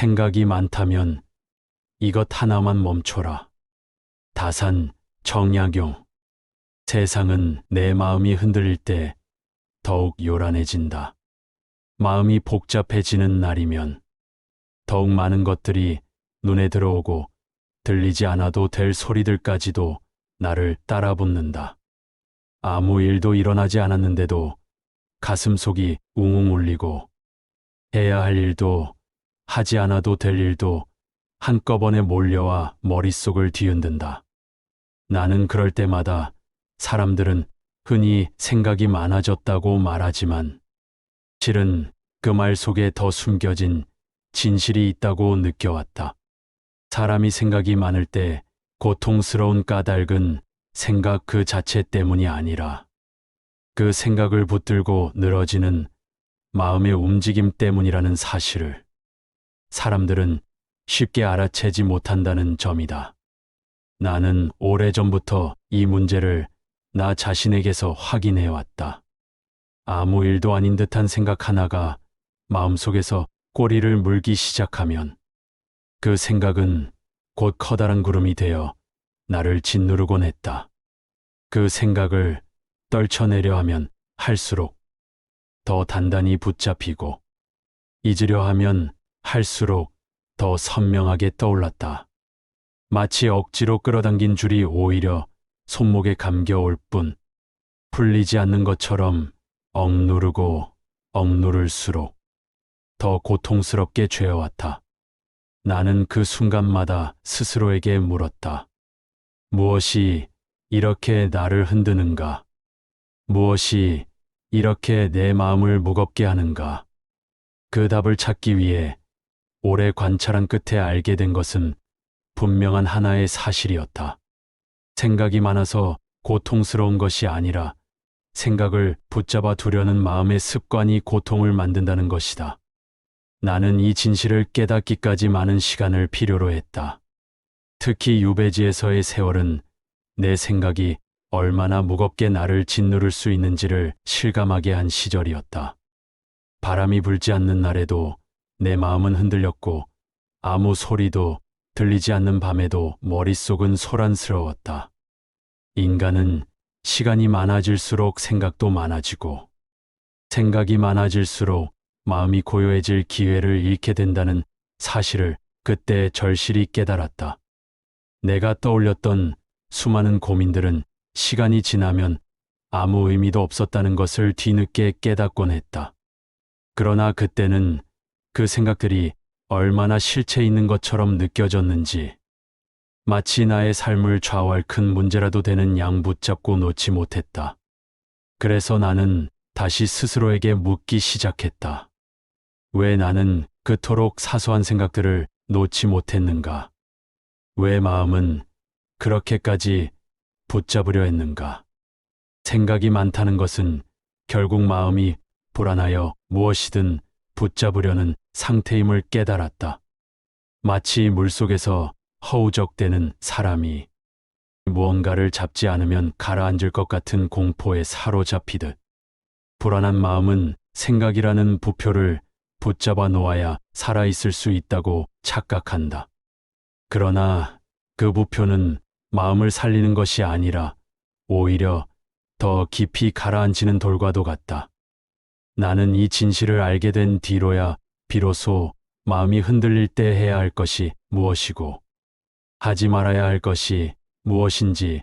생각이 많다면 이것 하나만 멈춰라. 다산 정약용. 세상은 내 마음이 흔들릴 때 더욱 요란해진다. 마음이 복잡해지는 날이면 더욱 많은 것들이 눈에 들어오고 들리지 않아도 될 소리들까지도 나를 따라붙는다. 아무 일도 일어나지 않았는데도 가슴속이 웅웅 울리고 해야 할 일도 하지 않아도 될 일도 한꺼번에 몰려와 머릿속을 뒤흔든다. 나는 그럴 때마다 사람들은 흔히 생각이 많아졌다고 말하지만 실은 그 말 속에 더 숨겨진 진실이 있다고 느껴왔다. 사람이 생각이 많을 때 고통스러운 까닭은 생각 그 자체 때문이 아니라 그 생각을 붙들고 늘어지는 마음의 움직임 때문이라는 사실을 사람들은 쉽게 알아채지 못한다는 점이다. 나는 오래전부터 이 문제를 나 자신에게서 확인해왔다. 아무 일도 아닌 듯한 생각 하나가 마음속에서 꼬리를 물기 시작하면 그 생각은 곧 커다란 구름이 되어 나를 짓누르곤 했다. 그 생각을 떨쳐내려 하면 할수록 더 단단히 붙잡히고 잊으려 하면 할수록 더 선명하게 떠올랐다. 마치 억지로 끌어당긴 줄이 오히려 손목에 감겨올 뿐 풀리지 않는 것처럼 억누르고 억누를수록 더 고통스럽게 죄어왔다. 나는 그 순간마다 스스로에게 물었다. 무엇이 이렇게 나를 흔드는가? 무엇이 이렇게 내 마음을 무겁게 하는가? 그 답을 찾기 위해 오래 관찰한 끝에 알게 된 것은 분명한 하나의 사실이었다. 생각이 많아서 고통스러운 것이 아니라 생각을 붙잡아 두려는 마음의 습관이 고통을 만든다는 것이다. 나는 이 진실을 깨닫기까지 많은 시간을 필요로 했다. 특히 유배지에서의 세월은 내 생각이 얼마나 무겁게 나를 짓누를 수 있는지를 실감하게 한 시절이었다. 바람이 불지 않는 날에도 내 마음은 흔들렸고 아무 소리도 들리지 않는 밤에도 머릿속은 소란스러웠다. 인간은 시간이 많아질수록 생각도 많아지고 생각이 많아질수록 마음이 고요해질 기회를 잃게 된다는 사실을 그때 절실히 깨달았다. 내가 떠올렸던 수많은 고민들은 시간이 지나면 아무 의미도 없었다는 것을 뒤늦게 깨닫곤 했다. 그러나 그때는 그 생각들이 얼마나 실체 있는 것처럼 느껴졌는지 마치 나의 삶을 좌우할 큰 문제라도 되는 양 붙잡고 놓지 못했다. 그래서 나는 다시 스스로에게 묻기 시작했다. 왜 나는 그토록 사소한 생각들을 놓지 못했는가? 왜 마음은 그렇게까지 붙잡으려 했는가? 생각이 많다는 것은 결국 마음이 불안하여 무엇이든 붙잡으려는 상태임을 깨달았다. 마치 물속에서 허우적대는 사람이 무언가를 잡지 않으면 가라앉을 것 같은 공포에 사로잡히듯 불안한 마음은 생각이라는 부표를 붙잡아 놓아야 살아있을 수 있다고 착각한다. 그러나 그 부표는 마음을 살리는 것이 아니라 오히려 더 깊이 가라앉히는 돌과도 같다. 나는 이 진실을 알게 된 뒤로야 비로소 마음이 흔들릴 때 해야 할 것이 무엇이고 하지 말아야 할 것이 무엇인지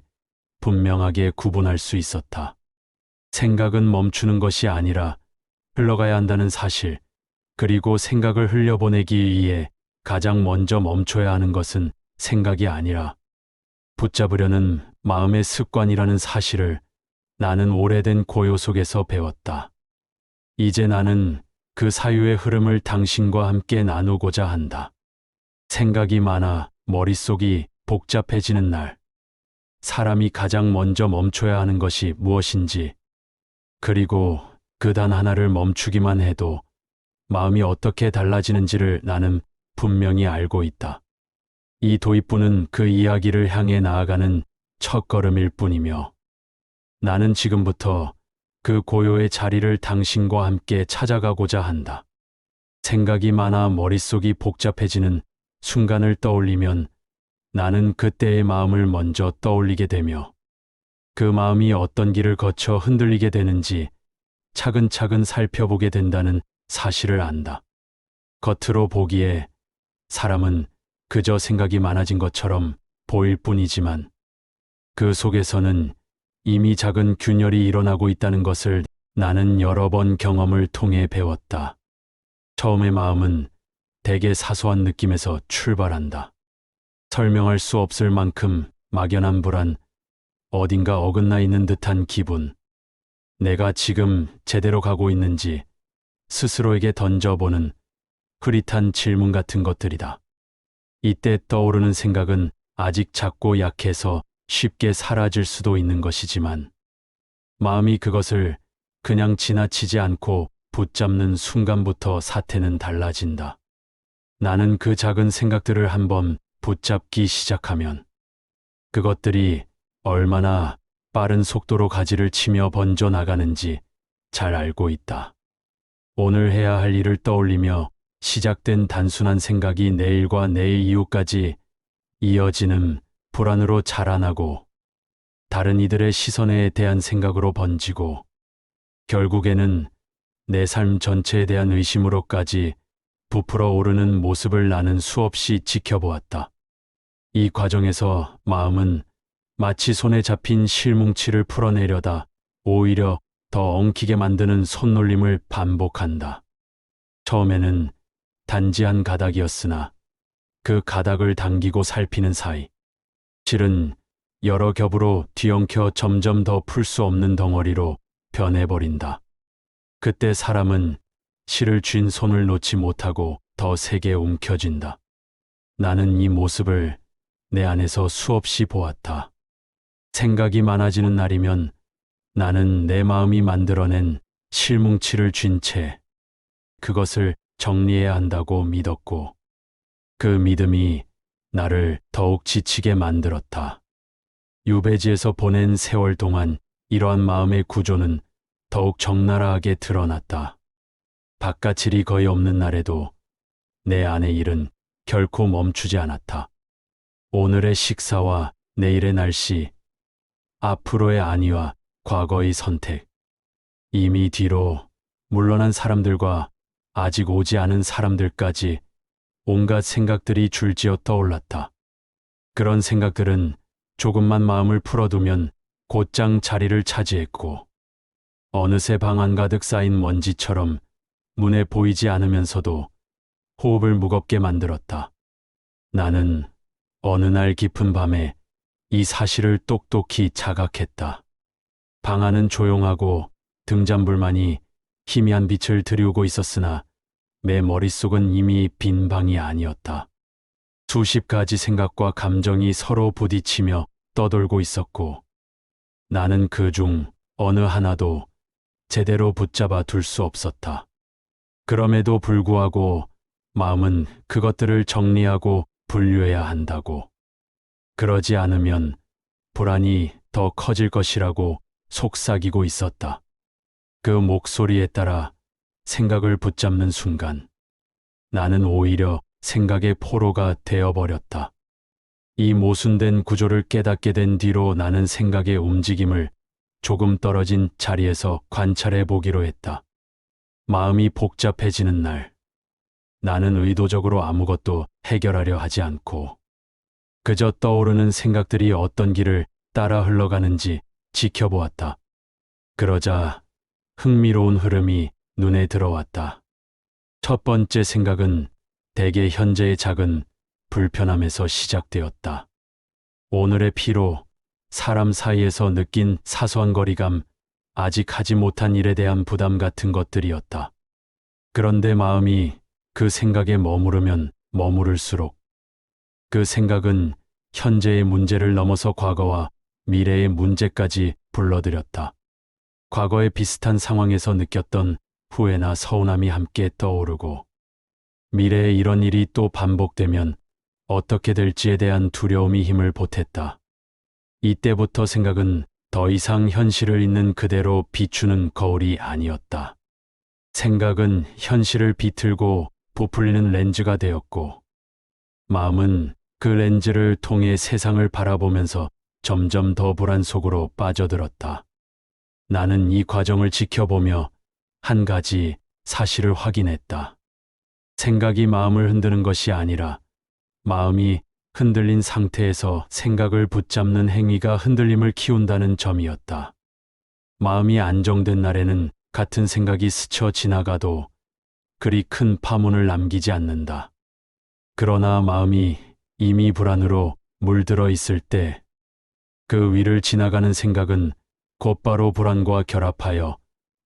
분명하게 구분할 수 있었다. 생각은 멈추는 것이 아니라 흘러가야 한다는 사실, 그리고 생각을 흘려보내기 위해 가장 먼저 멈춰야 하는 것은 생각이 아니라 붙잡으려는 마음의 습관이라는 사실을 나는 오래된 고요 속에서 배웠다. 이제 나는 그 사유의 흐름을 당신과 함께 나누고자 한다. 생각이 많아 머릿속이 복잡해지는 날, 사람이 가장 먼저 멈춰야 하는 것이 무엇인지, 그리고 그 단 하나를 멈추기만 해도 마음이 어떻게 달라지는지를 나는 분명히 알고 있다. 이 도입부는 그 이야기를 향해 나아가는 첫걸음일 뿐이며 나는 지금부터 그 고요의 자리를 당신과 함께 찾아가고자 한다. 생각이 많아 머릿속이 복잡해지는 순간을 떠올리면 나는 그때의 마음을 먼저 떠올리게 되며 그 마음이 어떤 길을 거쳐 흔들리게 되는지 차근차근 살펴보게 된다는 사실을 안다. 겉으로 보기에 사람은 그저 생각이 많아진 것처럼 보일 뿐이지만 그 속에서는 이미 작은 균열이 일어나고 있다는 것을 나는 여러 번 경험을 통해 배웠다. 처음의 마음은 대개 사소한 느낌에서 출발한다. 설명할 수 없을 만큼 막연한 불안, 어딘가 어긋나 있는 듯한 기분, 내가 지금 제대로 가고 있는지 스스로에게 던져보는 흐릿한 질문 같은 것들이다. 이때 떠오르는 생각은 아직 작고 약해서 쉽게 사라질 수도 있는 것이지만 마음이 그것을 그냥 지나치지 않고 붙잡는 순간부터 사태는 달라진다. 나는 그 작은 생각들을 한번 붙잡기 시작하면 그것들이 얼마나 빠른 속도로 가지를 치며 번져 나가는지 잘 알고 있다. 오늘 해야 할 일을 떠올리며 시작된 단순한 생각이 내일과 내일 이후까지 이어지는 불안으로 자라나고 다른 이들의 시선에 대한 생각으로 번지고 결국에는 내 삶 전체에 대한 의심으로까지 부풀어 오르는 모습을 나는 수없이 지켜보았다. 이 과정에서 마음은 마치 손에 잡힌 실뭉치를 풀어내려다 오히려 더 엉키게 만드는 손놀림을 반복한다. 처음에는 단지 한 가닥이었으나 그 가닥을 당기고 살피는 사이 실은 여러 겹으로 뒤엉켜 점점 더 풀 수 없는 덩어리로 변해버린다. 그때 사람은 실을 쥔 손을 놓지 못하고 더 세게 움켜쥔다. 나는 이 모습을 내 안에서 수없이 보았다. 생각이 많아지는 날이면 나는 내 마음이 만들어낸 실뭉치를 쥔 채 그것을 정리해야 한다고 믿었고 그 믿음이 나를 더욱 지치게 만들었다. 유배지에서 보낸 세월 동안 이러한 마음의 구조는 더욱 적나라하게 드러났다. 바깥일이 거의 없는 날에도 내 안의 일은 결코 멈추지 않았다. 오늘의 식사와 내일의 날씨, 앞으로의 안위와 과거의 선택, 이미 뒤로 물러난 사람들과 아직 오지 않은 사람들까지 온갖 생각들이 줄지어 떠올랐다. 그런 생각들은 조금만 마음을 풀어두면 곧장 자리를 차지했고 어느새 방 안 가득 쌓인 먼지처럼 눈에 보이지 않으면서도 호흡을 무겁게 만들었다. 나는 어느 날 깊은 밤에 이 사실을 똑똑히 자각했다. 방 안은 조용하고 등잔불만이 희미한 빛을 들이우고 있었으나 내 머릿속은 이미 빈 방이 아니었다. 수십 가지 생각과 감정이 서로 부딪히며 떠돌고 있었고 나는 그중 어느 하나도 제대로 붙잡아 둘 수 없었다. 그럼에도 불구하고 마음은 그것들을 정리하고 분류해야 한다고. 그러지 않으면 불안이 더 커질 것이라고 속삭이고 있었다. 그 목소리에 따라 생각을 붙잡는 순간 나는 오히려 생각의 포로가 되어버렸다. 이 모순된 구조를 깨닫게 된 뒤로 나는 생각의 움직임을 조금 떨어진 자리에서 관찰해 보기로 했다. 마음이 복잡해지는 날, 나는 의도적으로 아무것도 해결하려 하지 않고 그저 떠오르는 생각들이 어떤 길을 따라 흘러가는지 지켜보았다. 그러자 흥미로운 흐름이 눈에 들어왔다. 첫 번째 생각은 대개 현재의 작은 불편함에서 시작되었다. 오늘의 피로, 사람 사이에서 느낀 사소한 거리감, 아직 하지 못한 일에 대한 부담 같은 것들이었다. 그런데 마음이 그 생각에 머무르면 머무를수록 그 생각은 현재의 문제를 넘어서 과거와 미래의 문제까지 불러들였다. 과거의 비슷한 상황에서 느꼈던 후회나 서운함이 함께 떠오르고 미래에 이런 일이 또 반복되면 어떻게 될지에 대한 두려움이 힘을 보탰다. 이때부터 생각은 더 이상 현실을 있는 그대로 비추는 거울이 아니었다. 생각은 현실을 비틀고 부풀리는 렌즈가 되었고, 마음은 그 렌즈를 통해 세상을 바라보면서 점점 더 불안 속으로 빠져들었다. 나는 이 과정을 지켜보며 한 가지 사실을 확인했다. 생각이 마음을 흔드는 것이 아니라 마음이 흔들린 상태에서 생각을 붙잡는 행위가 흔들림을 키운다는 점이었다. 마음이 안정된 날에는 같은 생각이 스쳐 지나가도 그리 큰 파문을 남기지 않는다. 그러나 마음이 이미 불안으로 물들어 있을 때 그 위를 지나가는 생각은 곧바로 불안과 결합하여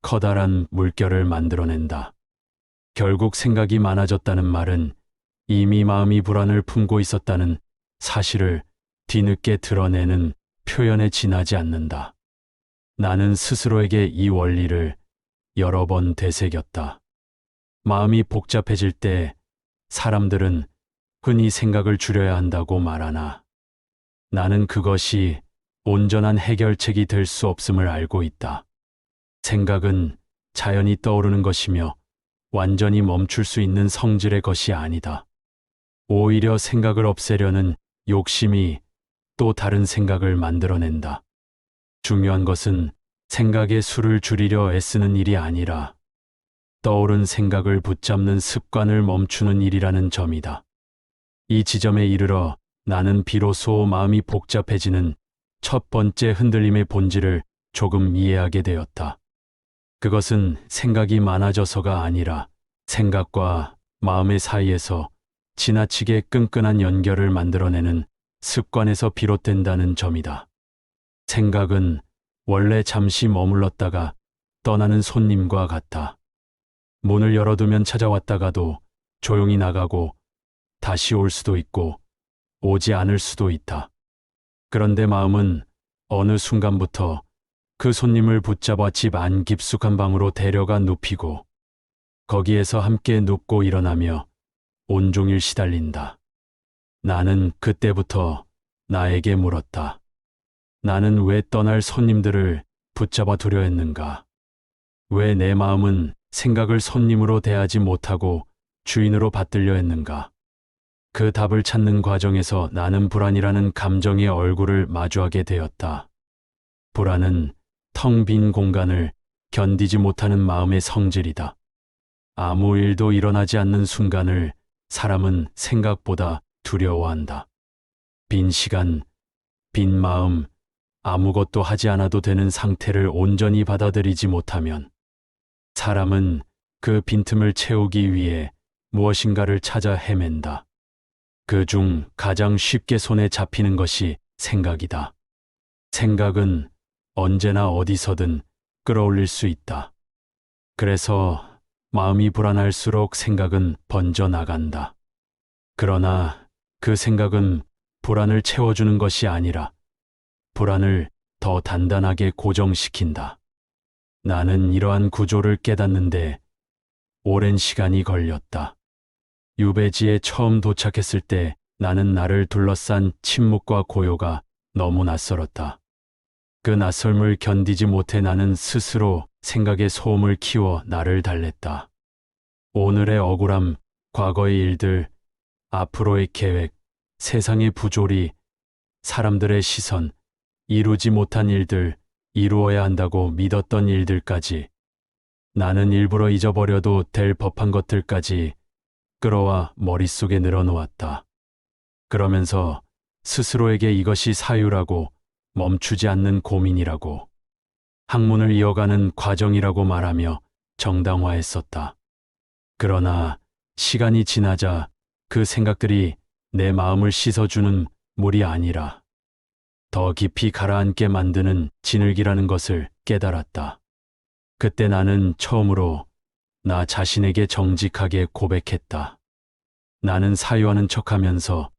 커다란 물결을 만들어낸다. 결국 생각이 많아졌다는 말은 이미 마음이 불안을 품고 있었다는 사실을 뒤늦게 드러내는 표현에 지나지 않는다. 나는 스스로에게 이 원리를 여러 번 되새겼다. 마음이 복잡해질 때 사람들은 흔히 생각을 줄여야 한다고 말하나 나는 그것이 온전한 해결책이 될 수 없음을 알고 있다. 생각은 자연히 떠오르는 것이며 완전히 멈출 수 있는 성질의 것이 아니다. 오히려 생각을 없애려는 욕심이 또 다른 생각을 만들어낸다. 중요한 것은 생각의 수를 줄이려 애쓰는 일이 아니라 떠오른 생각을 붙잡는 습관을 멈추는 일이라는 점이다. 이 지점에 이르러 나는 비로소 마음이 복잡해지는 첫 번째 흔들림의 본질을 조금 이해하게 되었다. 그것은 생각이 많아져서가 아니라 생각과 마음의 사이에서 지나치게 끈끈한 연결을 만들어내는 습관에서 비롯된다는 점이다. 생각은 원래 잠시 머물렀다가 떠나는 손님과 같아. 문을 열어두면 찾아왔다가도 조용히 나가고 다시 올 수도 있고 오지 않을 수도 있다. 그런데 마음은 어느 순간부터 그 손님을 붙잡아 집 안 깊숙한 방으로 데려가 눕히고 거기에서 함께 눕고 일어나며 온종일 시달린다. 나는 그때부터 나에게 물었다. 나는 왜 떠날 손님들을 붙잡아 두려 했는가? 왜 내 마음은 생각을 손님으로 대하지 못하고 주인으로 받들려 했는가? 그 답을 찾는 과정에서 나는 불안이라는 감정의 얼굴을 마주하게 되었다. 불안은 텅 빈 공간을 견디지 못하는 마음의 성질이다. 아무 일도 일어나지 않는 순간을 사람은 생각보다 두려워한다. 빈 시간, 빈 마음, 아무것도 하지 않아도 되는 상태를 온전히 받아들이지 못하면 사람은 그 빈틈을 채우기 위해 무엇인가를 찾아 헤맨다. 그중 가장 쉽게 손에 잡히는 것이 생각이다. 생각은 언제나 어디서든 끌어올릴 수 있다. 그래서 마음이 불안할수록 생각은 번져 나간다. 그러나 그 생각은 불안을 채워주는 것이 아니라 불안을 더 단단하게 고정시킨다. 나는 이러한 구조를 깨닫는데 오랜 시간이 걸렸다. 유배지에 처음 도착했을 때 나는 나를 둘러싼 침묵과 고요가 너무 낯설었다. 그 낯설음을 견디지 못해 나는 스스로 생각의 소음을 키워 나를 달랬다. 오늘의 억울함, 과거의 일들, 앞으로의 계획, 세상의 부조리, 사람들의 시선, 이루지 못한 일들, 이루어야 한다고 믿었던 일들까지, 나는 일부러 잊어버려도 될 법한 것들까지 끌어와 머릿속에 늘어놓았다. 그러면서 스스로에게 이것이 사유라고, 멈추지 않는 고민이라고, 학문을 이어가는 과정이라고 말하며 정당화했었다. 그러나 시간이 지나자 그 생각들이 내 마음을 씻어주는 물이 아니라 더 깊이 가라앉게 만드는 진흙이라는 것을 깨달았다. 그때 나는 처음으로 나 자신에게 정직하게 고백했다. 나는 사유하는 척하면서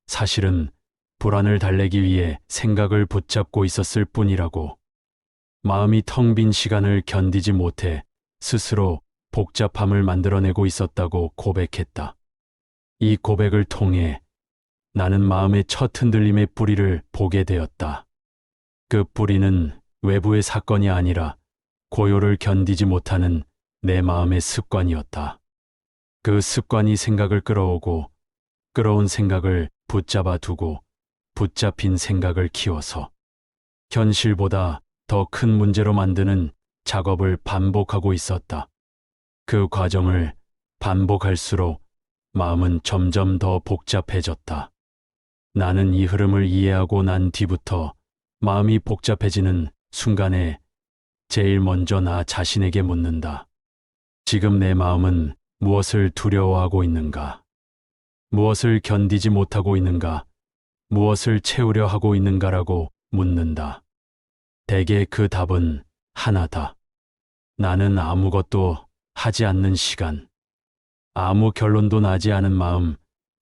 사실은 불안을 달래기 위해 생각을 붙잡고 있었을 뿐이라고. 마음이 텅 빈 시간을 견디지 못해 스스로 복잡함을 만들어내고 있었다고 고백했다. 이 고백을 통해 나는 마음의 첫 흔들림의 뿌리를 보게 되었다. 그 뿌리는 외부의 사건이 아니라 고요를 견디지 못하는 내 마음의 습관이었다. 그 습관이 생각을 끌어오고 끌어온 생각을 붙잡아 두고 붙잡힌 생각을 키워서 현실보다 더 큰 문제로 만드는 작업을 반복하고 있었다. 그 과정을 반복할수록 마음은 점점 더 복잡해졌다. 나는 이 흐름을 이해하고 난 뒤부터 마음이 복잡해지는 순간에 제일 먼저 나 자신에게 묻는다. 지금 내 마음은 무엇을 두려워하고 있는가? 무엇을 견디지 못하고 있는가? 무엇을 채우려 하고 있는가라고 묻는다. 대개 그 답은 하나다. 나는 아무것도 하지 않는 시간, 아무 결론도 나지 않은 마음,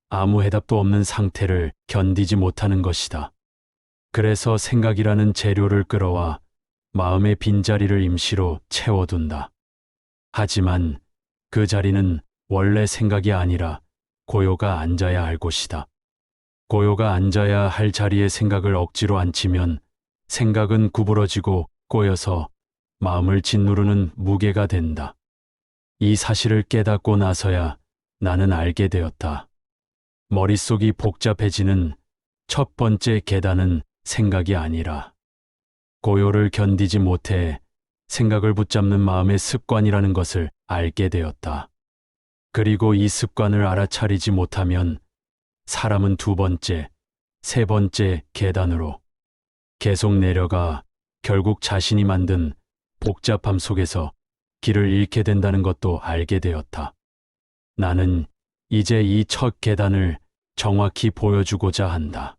아무 해답도 없는 상태를 견디지 못하는 것이다. 그래서 생각이라는 재료를 끌어와 마음의 빈자리를 임시로 채워둔다. 하지만 그 자리는 원래 생각이 아니라 고요가 앉아야 할 곳이다. 고요가 앉아야 할 자리에 생각을 억지로 앉히면 생각은 구부러지고 꼬여서 마음을 짓누르는 무게가 된다. 이 사실을 깨닫고 나서야 나는 알게 되었다. 머릿속이 복잡해지는 첫 번째 계단은 생각이 아니라 고요를 견디지 못해 생각을 붙잡는 마음의 습관이라는 것을 알게 되었다. 그리고 이 습관을 알아차리지 못하면 사람은 두 번째, 세 번째 계단으로 계속 내려가 결국 자신이 만든 복잡함 속에서 길을 잃게 된다는 것도 알게 되었다. 나는 이제 이 첫 계단을 정확히 보여주고자 한다.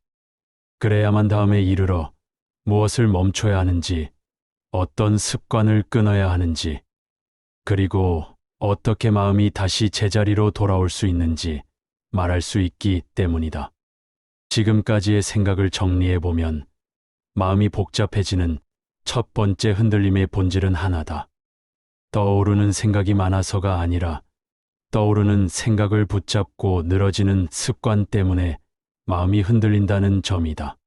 그래야만 다음에 이르러 무엇을 멈춰야 하는지, 어떤 습관을 끊어야 하는지, 그리고 어떻게 마음이 다시 제자리로 돌아올 수 있는지 말할 수 있기 때문이다. 지금까지의 생각을 정리해보면 마음이 복잡해지는 첫 번째 흔들림의 본질은 하나다. 떠오르는 생각이 많아서가 아니라 떠오르는 생각을 붙잡고 늘어지는 습관 때문에 마음이 흔들린다는 점이다.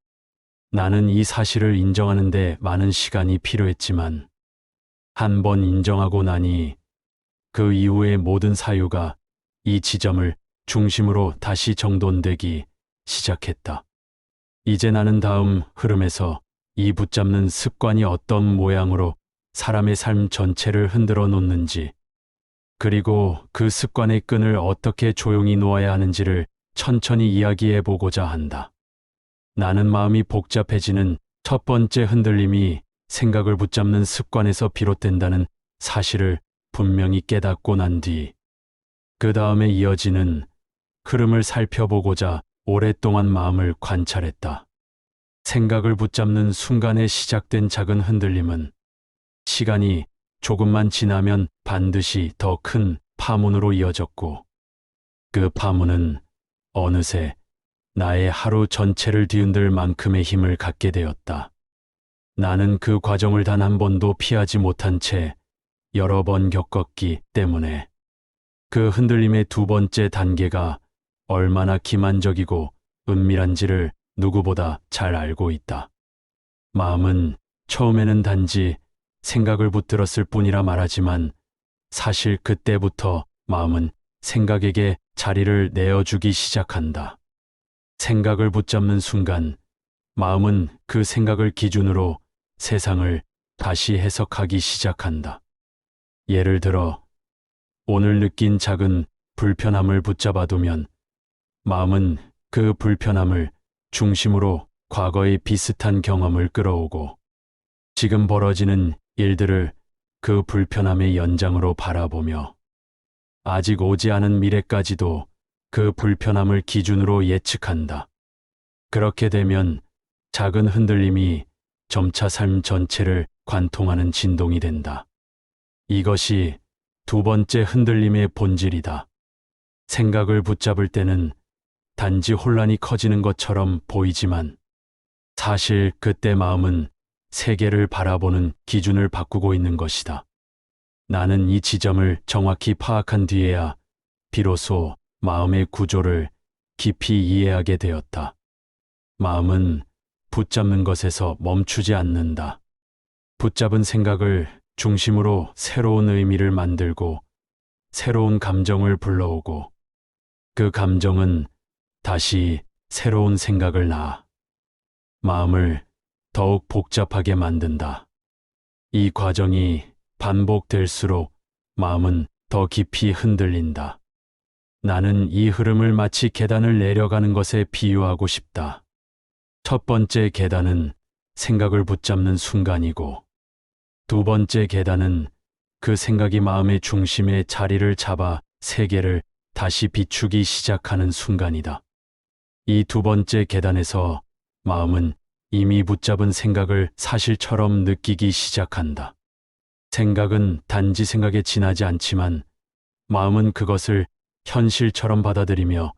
나는 이 사실을 인정하는데 많은 시간이 필요했지만 한 번 인정하고 나니 그 이후의 모든 사유가 이 지점을 중심으로 다시 정돈되기 시작했다. 이제 나는 다음 흐름에서 이 붙잡는 습관이 어떤 모양으로 사람의 삶 전체를 흔들어 놓는지, 그리고 그 습관의 끈을 어떻게 조용히 놓아야 하는지를 천천히 이야기해 보고자 한다. 나는 마음이 복잡해지는 첫 번째 흔들림이 생각을 붙잡는 습관에서 비롯된다는 사실을 분명히 깨닫고 난 뒤, 그 다음에 이어지는 흐름을 살펴보고자 오랫동안 마음을 관찰했다. 생각을 붙잡는 순간에 시작된 작은 흔들림은 시간이 조금만 지나면 반드시 더 큰 파문으로 이어졌고, 그 파문은 어느새 나의 하루 전체를 뒤흔들 만큼의 힘을 갖게 되었다. 나는 그 과정을 단 한 번도 피하지 못한 채 여러 번 겪었기 때문에 그 흔들림의 두 번째 단계가 얼마나 기만적이고 은밀한지를 누구보다 잘 알고 있다. 마음은 처음에는 단지 생각을 붙들었을 뿐이라 말하지만 사실 그때부터 마음은 생각에게 자리를 내어주기 시작한다. 생각을 붙잡는 순간 마음은 그 생각을 기준으로 세상을 다시 해석하기 시작한다. 예를 들어 오늘 느낀 작은 불편함을 붙잡아두면 마음은 그 불편함을 중심으로 과거의 비슷한 경험을 끌어오고 지금 벌어지는 일들을 그 불편함의 연장으로 바라보며 아직 오지 않은 미래까지도 그 불편함을 기준으로 예측한다. 그렇게 되면 작은 흔들림이 점차 삶 전체를 관통하는 진동이 된다. 이것이 두 번째 흔들림의 본질이다. 생각을 붙잡을 때는 단지 혼란이 커지는 것처럼 보이지만 사실 그때 마음은 세계를 바라보는 기준을 바꾸고 있는 것이다. 나는 이 지점을 정확히 파악한 뒤에야 비로소 마음의 구조를 깊이 이해하게 되었다. 마음은 붙잡는 것에서 멈추지 않는다. 붙잡은 생각을 중심으로 새로운 의미를 만들고 새로운 감정을 불러오고 그 감정은 다시 새로운 생각을 낳아 마음을 더욱 복잡하게 만든다. 이 과정이 반복될수록 마음은 더 깊이 흔들린다. 나는 이 흐름을 마치 계단을 내려가는 것에 비유하고 싶다. 첫 번째 계단은 생각을 붙잡는 순간이고, 두 번째 계단은 그 생각이 마음의 중심에 자리를 잡아 세계를 다시 비추기 시작하는 순간이다. 이 두 번째 계단에서 마음은 이미 붙잡은 생각을 사실처럼 느끼기 시작한다. 생각은 단지 생각에 지나지 않지만 마음은 그것을 현실처럼 받아들이며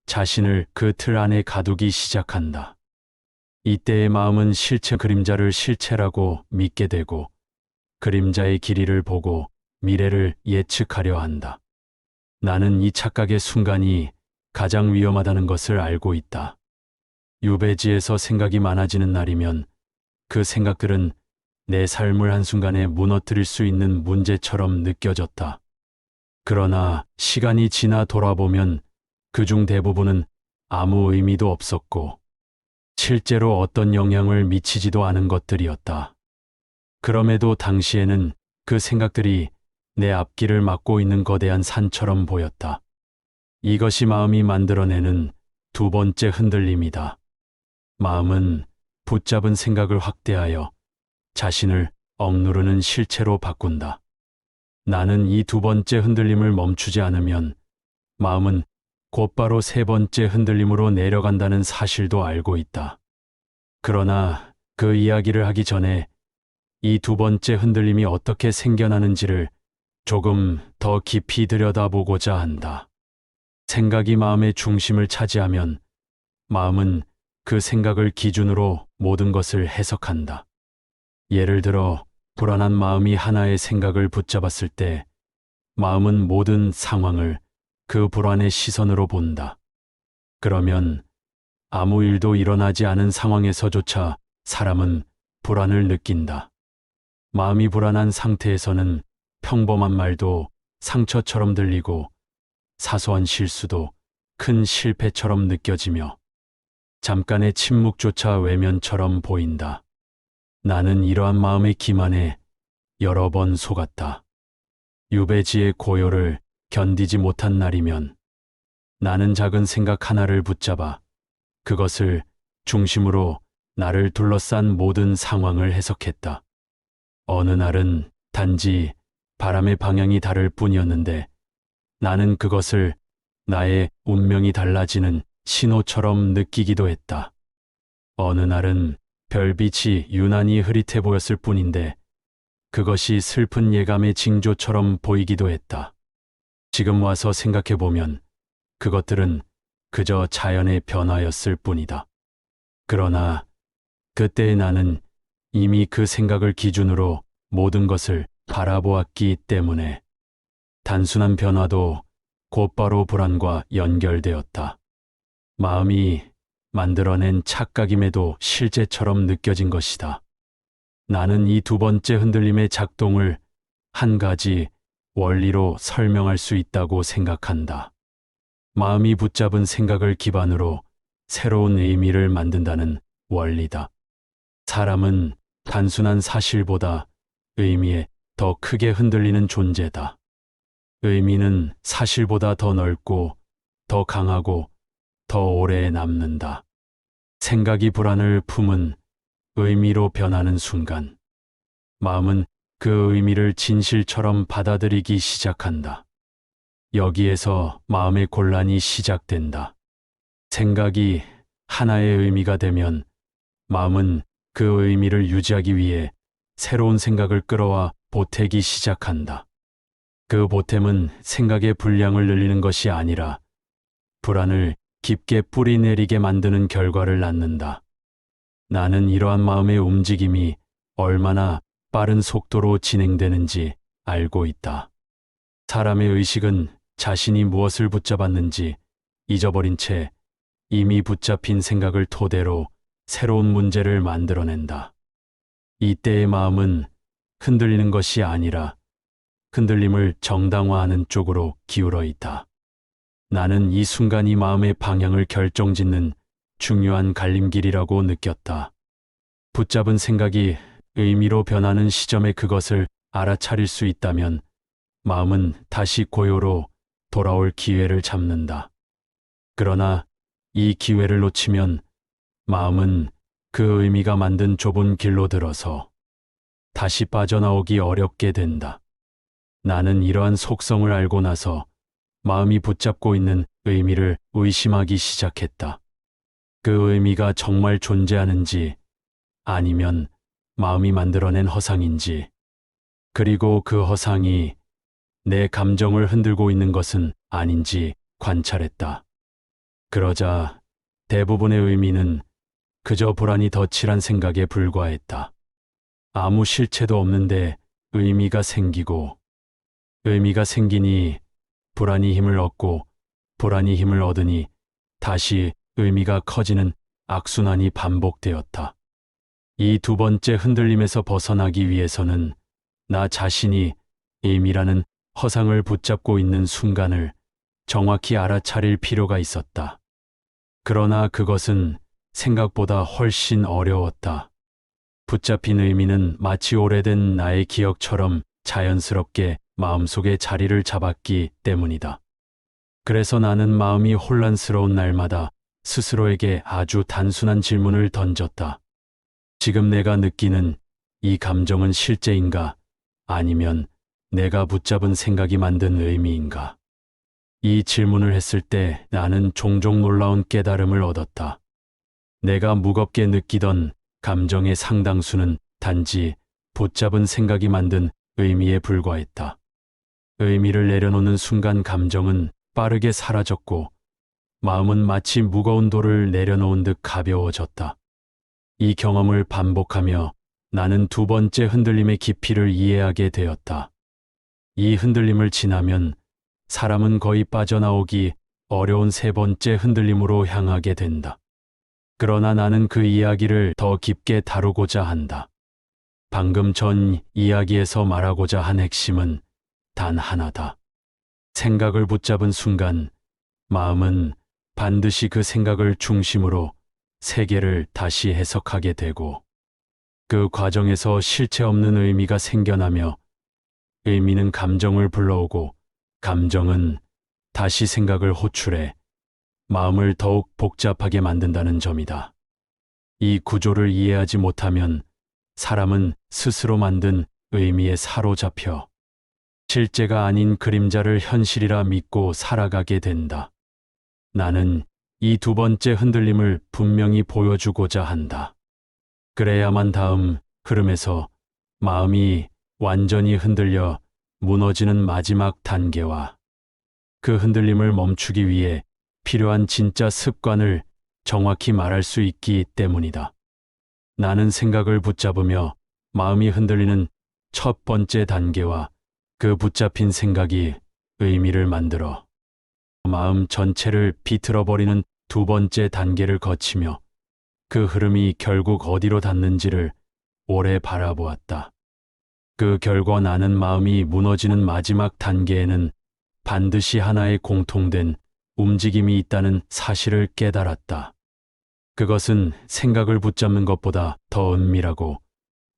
자신을 그 틀 안에 가두기 시작한다. 이때의 마음은 실체 그림자를 실체라고 믿게 되고 그림자의 길이를 보고 미래를 예측하려 한다. 나는 이 착각의 순간이 가장 위험하다는 것을 알고 있다. 유배지에서 생각이 많아지는 날이면 그 생각들은 내 삶을 한순간에 무너뜨릴 수 있는 문제처럼 느껴졌다. 그러나 시간이 지나 돌아보면 그중 대부분은 아무 의미도 없었고 실제로 어떤 영향을 미치지도 않은 것들이었다. 그럼에도 당시에는 그 생각들이 내 앞길을 막고 있는 거대한 산처럼 보였다. 이것이 마음이 만들어내는 두 번째 흔들림이다. 마음은 붙잡은 생각을 확대하여 자신을 억누르는 실체로 바꾼다. 나는 이 두 번째 흔들림을 멈추지 않으면 마음은 곧바로 세 번째 흔들림으로 내려간다는 사실도 알고 있다. 그러나 그 이야기를 하기 전에 이 두 번째 흔들림이 어떻게 생겨나는지를 조금 더 깊이 들여다보고자 한다. 생각이 마음의 중심을 차지하면 마음은 그 생각을 기준으로 모든 것을 해석한다. 예를 들어 불안한 마음이 하나의 생각을 붙잡았을 때 마음은 모든 상황을 그 불안의 시선으로 본다. 그러면 아무 일도 일어나지 않은 상황에서조차 사람은 불안을 느낀다. 마음이 불안한 상태에서는 평범한 말도 상처처럼 들리고 사소한 실수도 큰 실패처럼 느껴지며 잠깐의 침묵조차 외면처럼 보인다. 나는 이러한 마음의 기만에 여러 번 속았다. 유배지의 고요를 견디지 못한 날이면 나는 작은 생각 하나를 붙잡아 그것을 중심으로 나를 둘러싼 모든 상황을 해석했다. 어느 날은 단지 바람의 방향이 다를 뿐이었는데 나는 그것을 나의 운명이 달라지는 신호처럼 느끼기도 했다. 어느 날은 별빛이 유난히 흐릿해 보였을 뿐인데 그것이 슬픈 예감의 징조처럼 보이기도 했다. 지금 와서 생각해보면 그것들은 그저 자연의 변화였을 뿐이다. 그러나 그때의 나는 이미 그 생각을 기준으로 모든 것을 바라보았기 때문에 단순한 변화도 곧바로 불안과 연결되었다. 마음이 만들어낸 착각임에도 실제처럼 느껴진 것이다. 나는 이 두 번째 흔들림의 작동을 한 가지 원리로 설명할 수 있다고 생각한다. 마음이 붙잡은 생각을 기반으로 새로운 의미를 만든다는 원리다. 사람은 단순한 사실보다 의미에 더 크게 흔들리는 존재다. 의미는 사실보다 더 넓고 더 강하고 더 오래 남는다. 생각이 불안을 품은 의미로 변하는 순간, 마음은 그 의미를 진실처럼 받아들이기 시작한다. 여기에서 마음의 곤란이 시작된다. 생각이 하나의 의미가 되면 마음은 그 의미를 유지하기 위해 새로운 생각을 끌어와 보태기 시작한다. 그 보탬은 생각의 분량을 늘리는 것이 아니라 불안을 깊게 뿌리내리게 만드는 결과를 낳는다. 나는 이러한 마음의 움직임이 얼마나 빠른 속도로 진행되는지 알고 있다. 사람의 의식은 자신이 무엇을 붙잡았는지 잊어버린 채 이미 붙잡힌 생각을 토대로 새로운 문제를 만들어낸다. 이때의 마음은 흔들리는 것이 아니라 흔들림을 정당화하는 쪽으로 기울어 있다. 나는 이 순간이 마음의 방향을 결정짓는 중요한 갈림길이라고 느꼈다. 붙잡은 생각이 의미로 변하는 시점에 그것을 알아차릴 수 있다면 마음은 다시 고요로 돌아올 기회를 잡는다. 그러나 이 기회를 놓치면 마음은 그 의미가 만든 좁은 길로 들어서 다시 빠져나오기 어렵게 된다. 나는 이러한 속성을 알고 나서 마음이 붙잡고 있는 의미를 의심하기 시작했다. 그 의미가 정말 존재하는지 아니면 마음이 만들어낸 허상인지, 그리고 그 허상이 내 감정을 흔들고 있는 것은 아닌지 관찰했다. 그러자 대부분의 의미는 그저 불안이 덧칠한 생각에 불과했다. 아무 실체도 없는데 의미가 생기고, 의미가 생기니 불안이 힘을 얻고, 불안이 힘을 얻으니 다시 의미가 커지는 악순환이 반복되었다. 이 두 번째 흔들림에서 벗어나기 위해서는 나 자신이 의미라는 허상을 붙잡고 있는 순간을 정확히 알아차릴 필요가 있었다. 그러나 그것은 생각보다 훨씬 어려웠다. 붙잡힌 의미는 마치 오래된 나의 기억처럼 자연스럽게 마음속에 자리를 잡았기 때문이다. 그래서 나는 마음이 혼란스러운 날마다 스스로에게 아주 단순한 질문을 던졌다. 지금 내가 느끼는 이 감정은 실제인가? 아니면 내가 붙잡은 생각이 만든 의미인가? 이 질문을 했을 때 나는 종종 놀라운 깨달음을 얻었다. 내가 무겁게 느끼던 감정의 상당수는 단지 붙잡은 생각이 만든 의미에 불과했다. 의미를 내려놓는 순간 감정은 빠르게 사라졌고, 마음은 마치 무거운 돌을 내려놓은 듯 가벼워졌다. 이 경험을 반복하며 나는 두 번째 흔들림의 깊이를 이해하게 되었다. 이 흔들림을 지나면 사람은 거의 빠져나오기 어려운 세 번째 흔들림으로 향하게 된다. 그러나 나는 그 이야기를 더 깊게 다루고자 한다. 방금 전 이야기에서 말하고자 한 핵심은 단 하나다. 생각을 붙잡은 순간 마음은 반드시 그 생각을 중심으로 세계를 다시 해석하게 되고, 그 과정에서 실체 없는 의미가 생겨나며 의미는 감정을 불러오고, 감정은 다시 생각을 호출해 마음을 더욱 복잡하게 만든다는 점이다. 이 구조를 이해하지 못하면 사람은 스스로 만든 의미에 사로잡혀 실제가 아닌 그림자를 현실이라 믿고 살아가게 된다. 나는 이 두 번째 흔들림을 분명히 보여주고자 한다. 그래야만 다음 흐름에서 마음이 완전히 흔들려 무너지는 마지막 단계와 그 흔들림을 멈추기 위해 필요한 진짜 습관을 정확히 말할 수 있기 때문이다. 나는 생각을 붙잡으며 마음이 흔들리는 첫 번째 단계와 그 붙잡힌 생각이 의미를 만들어 마음 전체를 비틀어버리는 두 번째 단계를 거치며 그 흐름이 결국 어디로 닿는지를 오래 바라보았다. 그 결과 나는 마음이 무너지는 마지막 단계에는 반드시 하나의 공통된 움직임이 있다는 사실을 깨달았다. 그것은 생각을 붙잡는 것보다 더 은밀하고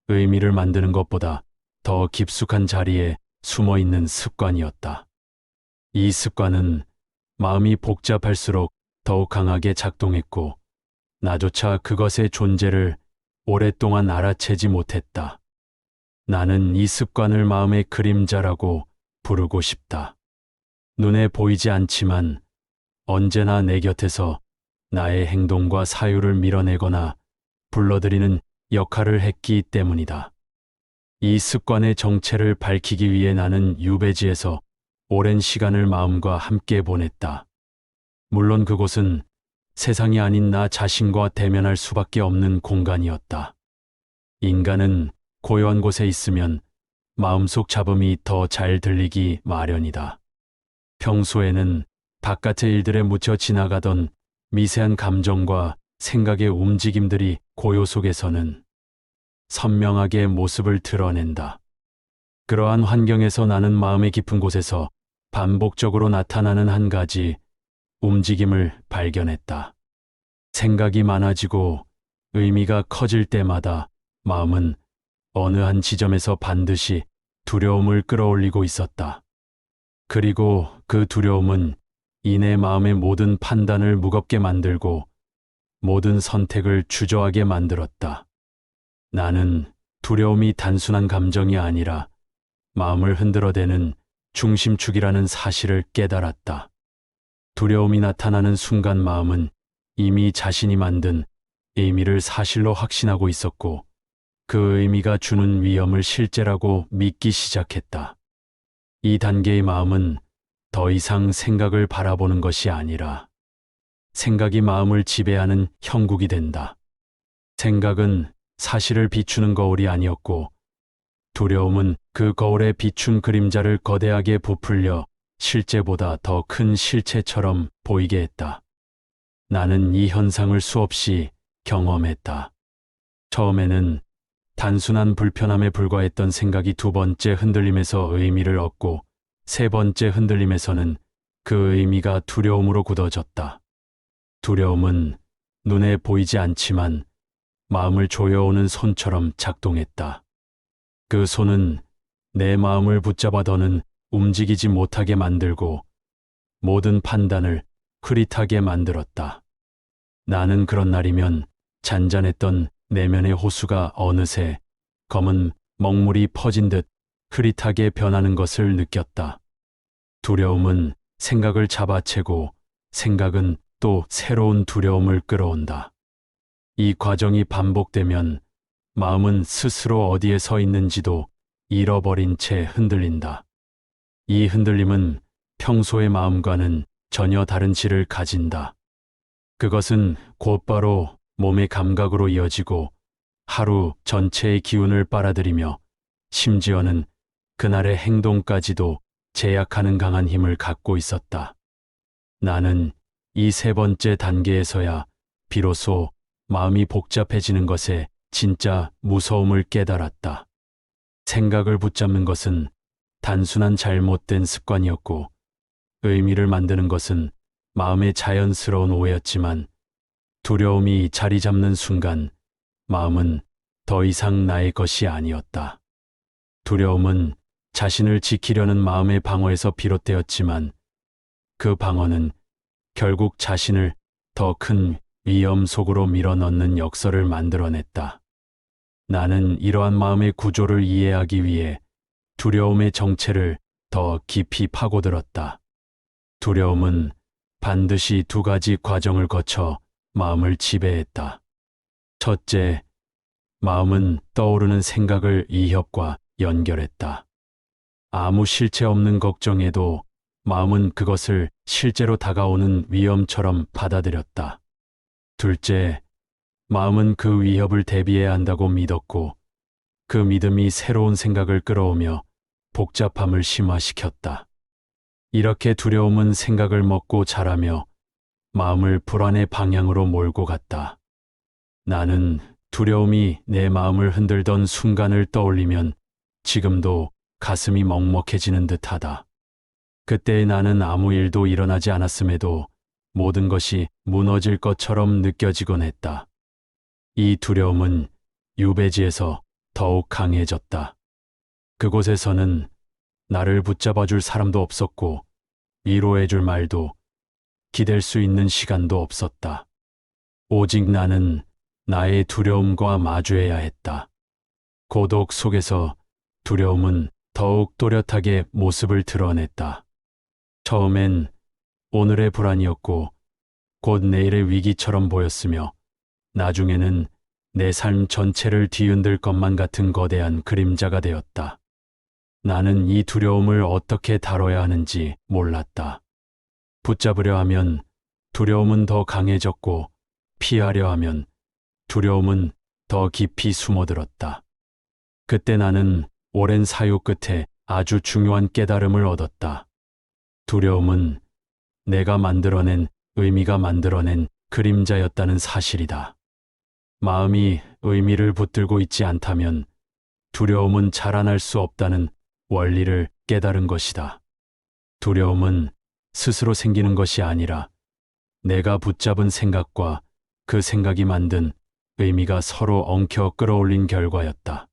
의미를 만드는 것보다 더 깊숙한 자리에 숨어 있는 습관이었다. 이 습관은 마음이 복잡할수록 더욱 강하게 작동했고, 나조차 그것의 존재를 오랫동안 알아채지 못했다. 나는 이 습관을 마음의 그림자라고 부르고 싶다. 눈에 보이지 않지만 언제나 내 곁에서 나의 행동과 사유를 밀어내거나 불러들이는 역할을 했기 때문이다. 이 습관의 정체를 밝히기 위해 나는 유배지에서 오랜 시간을 마음과 함께 보냈다. 물론 그곳은 세상이 아닌 나 자신과 대면할 수밖에 없는 공간이었다. 인간은 고요한 곳에 있으면 마음속 잡음이 더 잘 들리기 마련이다. 평소에는 바깥의 일들에 묻혀 지나가던 미세한 감정과 생각의 움직임들이 고요 속에서는 선명하게 모습을 드러낸다. 그러한 환경에서 나는 마음의 깊은 곳에서 반복적으로 나타나는 한 가지 움직임을 발견했다. 생각이 많아지고 의미가 커질 때마다 마음은 어느 한 지점에서 반드시 두려움을 끌어올리고 있었다. 그리고 그 두려움은 이내 마음의 모든 판단을 무겁게 만들고 모든 선택을 주저하게 만들었다. 나는 두려움이 단순한 감정이 아니라 마음을 흔들어대는 중심축이라는 사실을 깨달았다. 두려움이 나타나는 순간 마음은 이미 자신이 만든 의미를 사실로 확신하고 있었고 그 의미가 주는 위험을 실제라고 믿기 시작했다. 이 단계의 마음은 더 이상 생각을 바라보는 것이 아니라 생각이 마음을 지배하는 형국이 된다. 생각은 사실을 비추는 거울이 아니었고 두려움은 그 거울에 비춘 그림자를 거대하게 부풀려 실제보다 더 큰 실체처럼 보이게 했다. 나는 이 현상을 수없이 경험했다. 처음에는 단순한 불편함에 불과했던 생각이 두 번째 흔들림에서 의미를 얻고 세 번째 흔들림에서는 그 의미가 두려움으로 굳어졌다. 두려움은 눈에 보이지 않지만 마음을 조여오는 손처럼 작동했다. 그 손은 내 마음을 붙잡아 더는 움직이지 못하게 만들고 모든 판단을 흐릿하게 만들었다. 나는 그런 날이면 잔잔했던 내면의 호수가 어느새 검은 먹물이 퍼진 듯 흐릿하게 변하는 것을 느꼈다. 두려움은 생각을 잡아채고 생각은 또 새로운 두려움을 끌어온다. 이 과정이 반복되면 마음은 스스로 어디에 서 있는지도 잃어버린 채 흔들린다. 이 흔들림은 평소의 마음과는 전혀 다른 질을 가진다. 그것은 곧바로 몸의 감각으로 이어지고 하루 전체의 기운을 빨아들이며 심지어는 그날의 행동까지도 제약하는 강한 힘을 갖고 있었다. 나는 이 세 번째 단계에서야 비로소 마음이 복잡해지는 것에 진짜 무서움을 깨달았다. 생각을 붙잡는 것은 단순한 잘못된 습관이었고 의미를 만드는 것은 마음의 자연스러운 오해였지만 두려움이 자리 잡는 순간 마음은 더 이상 나의 것이 아니었다. 두려움은 자신을 지키려는 마음의 방어에서 비롯되었지만 그 방어는 결국 자신을 더 큰 위험 속으로 밀어넣는 역설을 만들어냈다. 나는 이러한 마음의 구조를 이해하기 위해 두려움의 정체를 더 깊이 파고들었다. 두려움은 반드시 두 가지 과정을 거쳐 마음을 지배했다. 첫째, 마음은 떠오르는 생각을 이협과 연결했다. 아무 실체 없는 걱정에도 마음은 그것을 실제로 다가오는 위험처럼 받아들였다. 둘째, 마음은 그 위협을 대비해야 한다고 믿었고 그 믿음이 새로운 생각을 끌어오며 복잡함을 심화시켰다. 이렇게 두려움은 생각을 먹고 자라며 마음을 불안의 방향으로 몰고 갔다. 나는 두려움이 내 마음을 흔들던 순간을 떠올리면 지금도 가슴이 먹먹해지는 듯하다. 그때 나는 아무 일도 일어나지 않았음에도 모든 것이 무너질 것처럼 느껴지곤 했다. 이 두려움은 유배지에서 더욱 강해졌다. 그곳에서는 나를 붙잡아줄 사람도 없었고 위로해줄 말도 기댈 수 있는 시간도 없었다. 오직 나는 나의 두려움과 마주해야 했다. 고독 속에서 두려움은 더욱 또렷하게 모습을 드러냈다. 처음엔 오늘의 불안이었고 곧 내일의 위기처럼 보였으며 나중에는 내 삶 전체를 뒤흔들 것만 같은 거대한 그림자가 되었다. 나는 이 두려움을 어떻게 다뤄야 하는지 몰랐다. 붙잡으려 하면 두려움은 더 강해졌고 피하려 하면 두려움은 더 깊이 숨어들었다. 그때 나는 오랜 사유 끝에 아주 중요한 깨달음을 얻었다. 두려움은 내가 만들어낸 의미가 만들어낸 그림자였다는 사실이다. 마음이 의미를 붙들고 있지 않다면 두려움은 자라날 수 없다는 원리를 깨달은 것이다. 두려움은 스스로 생기는 것이 아니라 내가 붙잡은 생각과 그 생각이 만든 의미가 서로 엉켜 끌어올린 결과였다.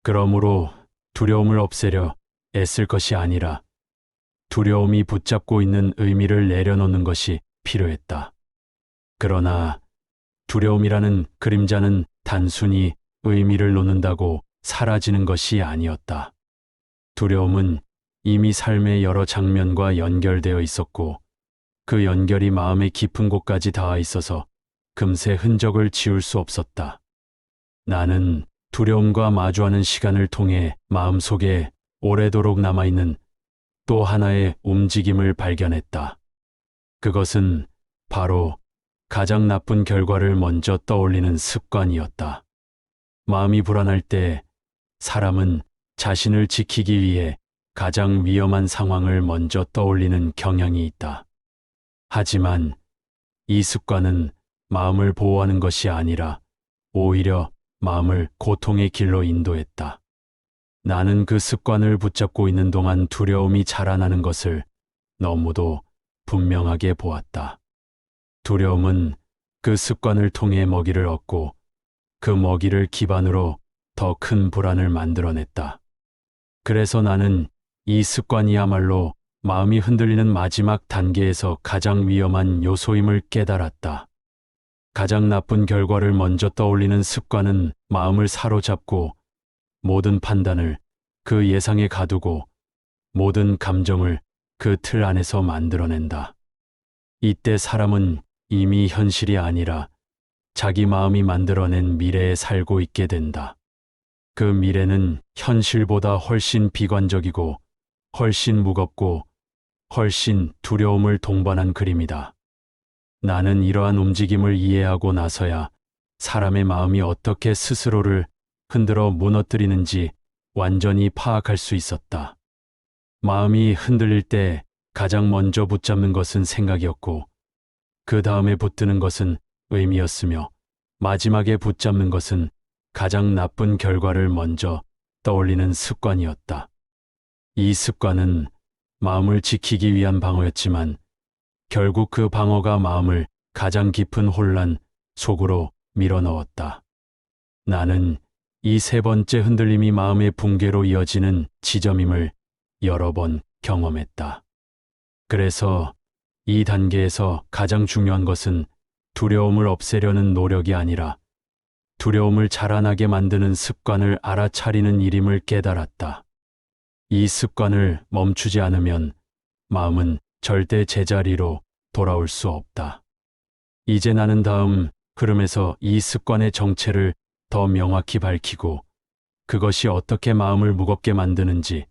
그러므로 두려움을 없애려 애쓸 것이 아니라 두려움이 붙잡고 있는 의미를 내려놓는 것이 필요했다. 그러나 두려움이라는 그림자는 단순히 의미를 놓는다고 사라지는 것이 아니었다. 두려움은 이미 삶의 여러 장면과 연결되어 있었고 그 연결이 마음의 깊은 곳까지 닿아 있어서 금세 흔적을 지울 수 없었다. 나는 두려움과 마주하는 시간을 통해 마음속에 오래도록 남아있는 또 하나의 움직임을 발견했다. 그것은 바로 가장 나쁜 결과를 먼저 떠올리는 습관이었다. 마음이 불안할 때 사람은 자신을 지키기 위해 가장 위험한 상황을 먼저 떠올리는 경향이 있다. 하지만 이 습관은 마음을 보호하는 것이 아니라 오히려 마음을 고통의 길로 인도했다. 나는 그 습관을 붙잡고 있는 동안 두려움이 자라나는 것을 너무도 분명하게 보았다. 두려움은 그 습관을 통해 먹이를 얻고 그 먹이를 기반으로 더 큰 불안을 만들어냈다. 그래서 나는 이 습관이야말로 마음이 흔들리는 마지막 단계에서 가장 위험한 요소임을 깨달았다. 가장 나쁜 결과를 먼저 떠올리는 습관은 마음을 사로잡고 모든 판단을 그 예상에 가두고 모든 감정을 그 틀 안에서 만들어낸다. 이때 사람은 이미 현실이 아니라 자기 마음이 만들어낸 미래에 살고 있게 된다. 그 미래는 현실보다 훨씬 비관적이고 훨씬 무겁고 훨씬 두려움을 동반한 그림이다. 나는 이러한 움직임을 이해하고 나서야 사람의 마음이 어떻게 스스로를 흔들어 무너뜨리는지 완전히 파악할 수 있었다. 마음이 흔들릴 때 가장 먼저 붙잡는 것은 생각이었고 그 다음에 붙드는 것은 의미였으며 마지막에 붙잡는 것은 가장 나쁜 결과를 먼저 떠올리는 습관이었다. 이 습관은 마음을 지키기 위한 방어였지만 결국 그 방어가 마음을 가장 깊은 혼란 속으로 밀어넣었다. 나는 이 세 번째 흔들림이 마음의 붕괴로 이어지는 지점임을 여러 번 경험했다. 그래서 이 단계에서 가장 중요한 것은 두려움을 없애려는 노력이 아니라 두려움을 자라나게 만드는 습관을 알아차리는 일임을 깨달았다. 이 습관을 멈추지 않으면 마음은 절대 제자리로 돌아올 수 없다. 이제 나는 다음 흐름에서 이 습관의 정체를 더 명확히 밝히고 그것이 어떻게 마음을 무겁게 만드는지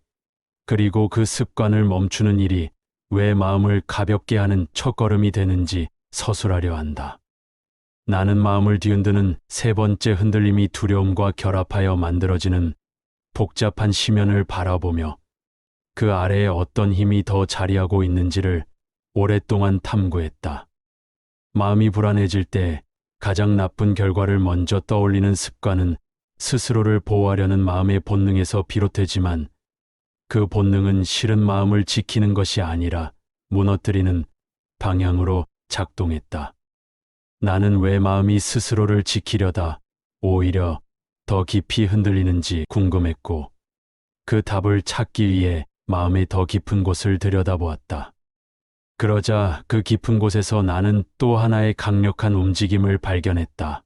그리고 그 습관을 멈추는 일이 왜 마음을 가볍게 하는 첫걸음이 되는지 서술하려 한다. 나는 마음을 뒤흔드는 세 번째 흔들림이 두려움과 결합하여 만들어지는 복잡한 심연을 바라보며 그 아래에 어떤 힘이 더 자리하고 있는지를 오랫동안 탐구했다. 마음이 불안해질 때 가장 나쁜 결과를 먼저 떠올리는 습관은 스스로를 보호하려는 마음의 본능에서 비롯되지만 그 본능은 실은 마음을 지키는 것이 아니라 무너뜨리는 방향으로 작동했다. 나는 왜 마음이 스스로를 지키려다 오히려 더 깊이 흔들리는지 궁금했고 그 답을 찾기 위해 마음의 더 깊은 곳을 들여다보았다. 그러자 그 깊은 곳에서 나는 또 하나의 강력한 움직임을 발견했다.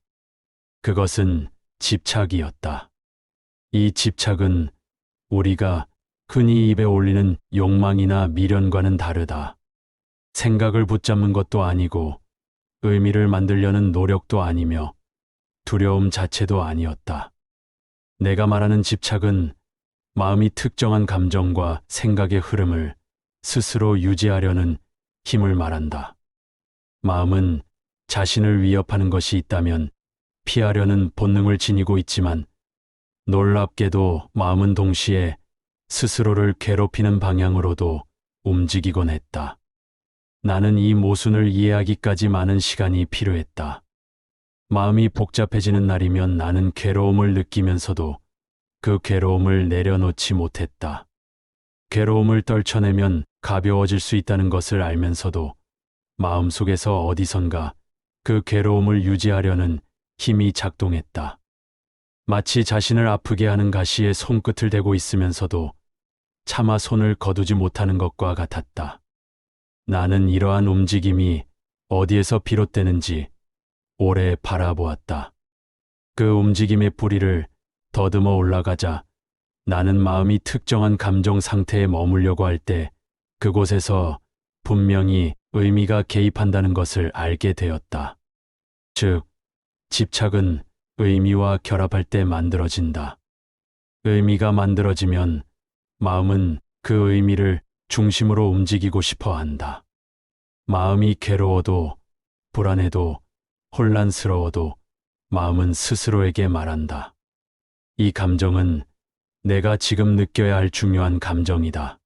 그것은 집착이었다. 이 집착은 우리가 흔히 입에 올리는 욕망이나 미련과는 다르다. 생각을 붙잡는 것도 아니고 의미를 만들려는 노력도 아니며 두려움 자체도 아니었다. 내가 말하는 집착은 마음이 특정한 감정과 생각의 흐름을 스스로 유지하려는 힘을 말한다. 마음은 자신을 위협하는 것이 있다면 피하려는 본능을 지니고 있지만 놀랍게도 마음은 동시에 스스로를 괴롭히는 방향으로도 움직이곤 했다. 나는 이 모순을 이해하기까지 많은 시간이 필요했다. 마음이 복잡해지는 날이면 나는 괴로움을 느끼면서도 그 괴로움을 내려놓지 못했다. 괴로움을 떨쳐내면 가벼워질 수 있다는 것을 알면서도 마음속에서 어디선가 그 괴로움을 유지하려는 힘이 작동했다. 마치 자신을 아프게 하는 가시에 손끝을 대고 있으면서도 차마 손을 거두지 못하는 것과 같았다. 나는 이러한 움직임이 어디에서 비롯되는지 오래 바라보았다. 그 움직임의 뿌리를 더듬어 올라가자 나는 마음이 특정한 감정 상태에 머물려고 할 때 그곳에서 분명히 의미가 개입한다는 것을 알게 되었다. 즉, 집착은 의미와 결합할 때 만들어진다. 의미가 만들어지면 마음은 그 의미를 중심으로 움직이고 싶어 한다. 마음이 괴로워도 불안해도 혼란스러워도 마음은 스스로에게 말한다. 이 감정은 내가 지금 느껴야 할 중요한 감정이다.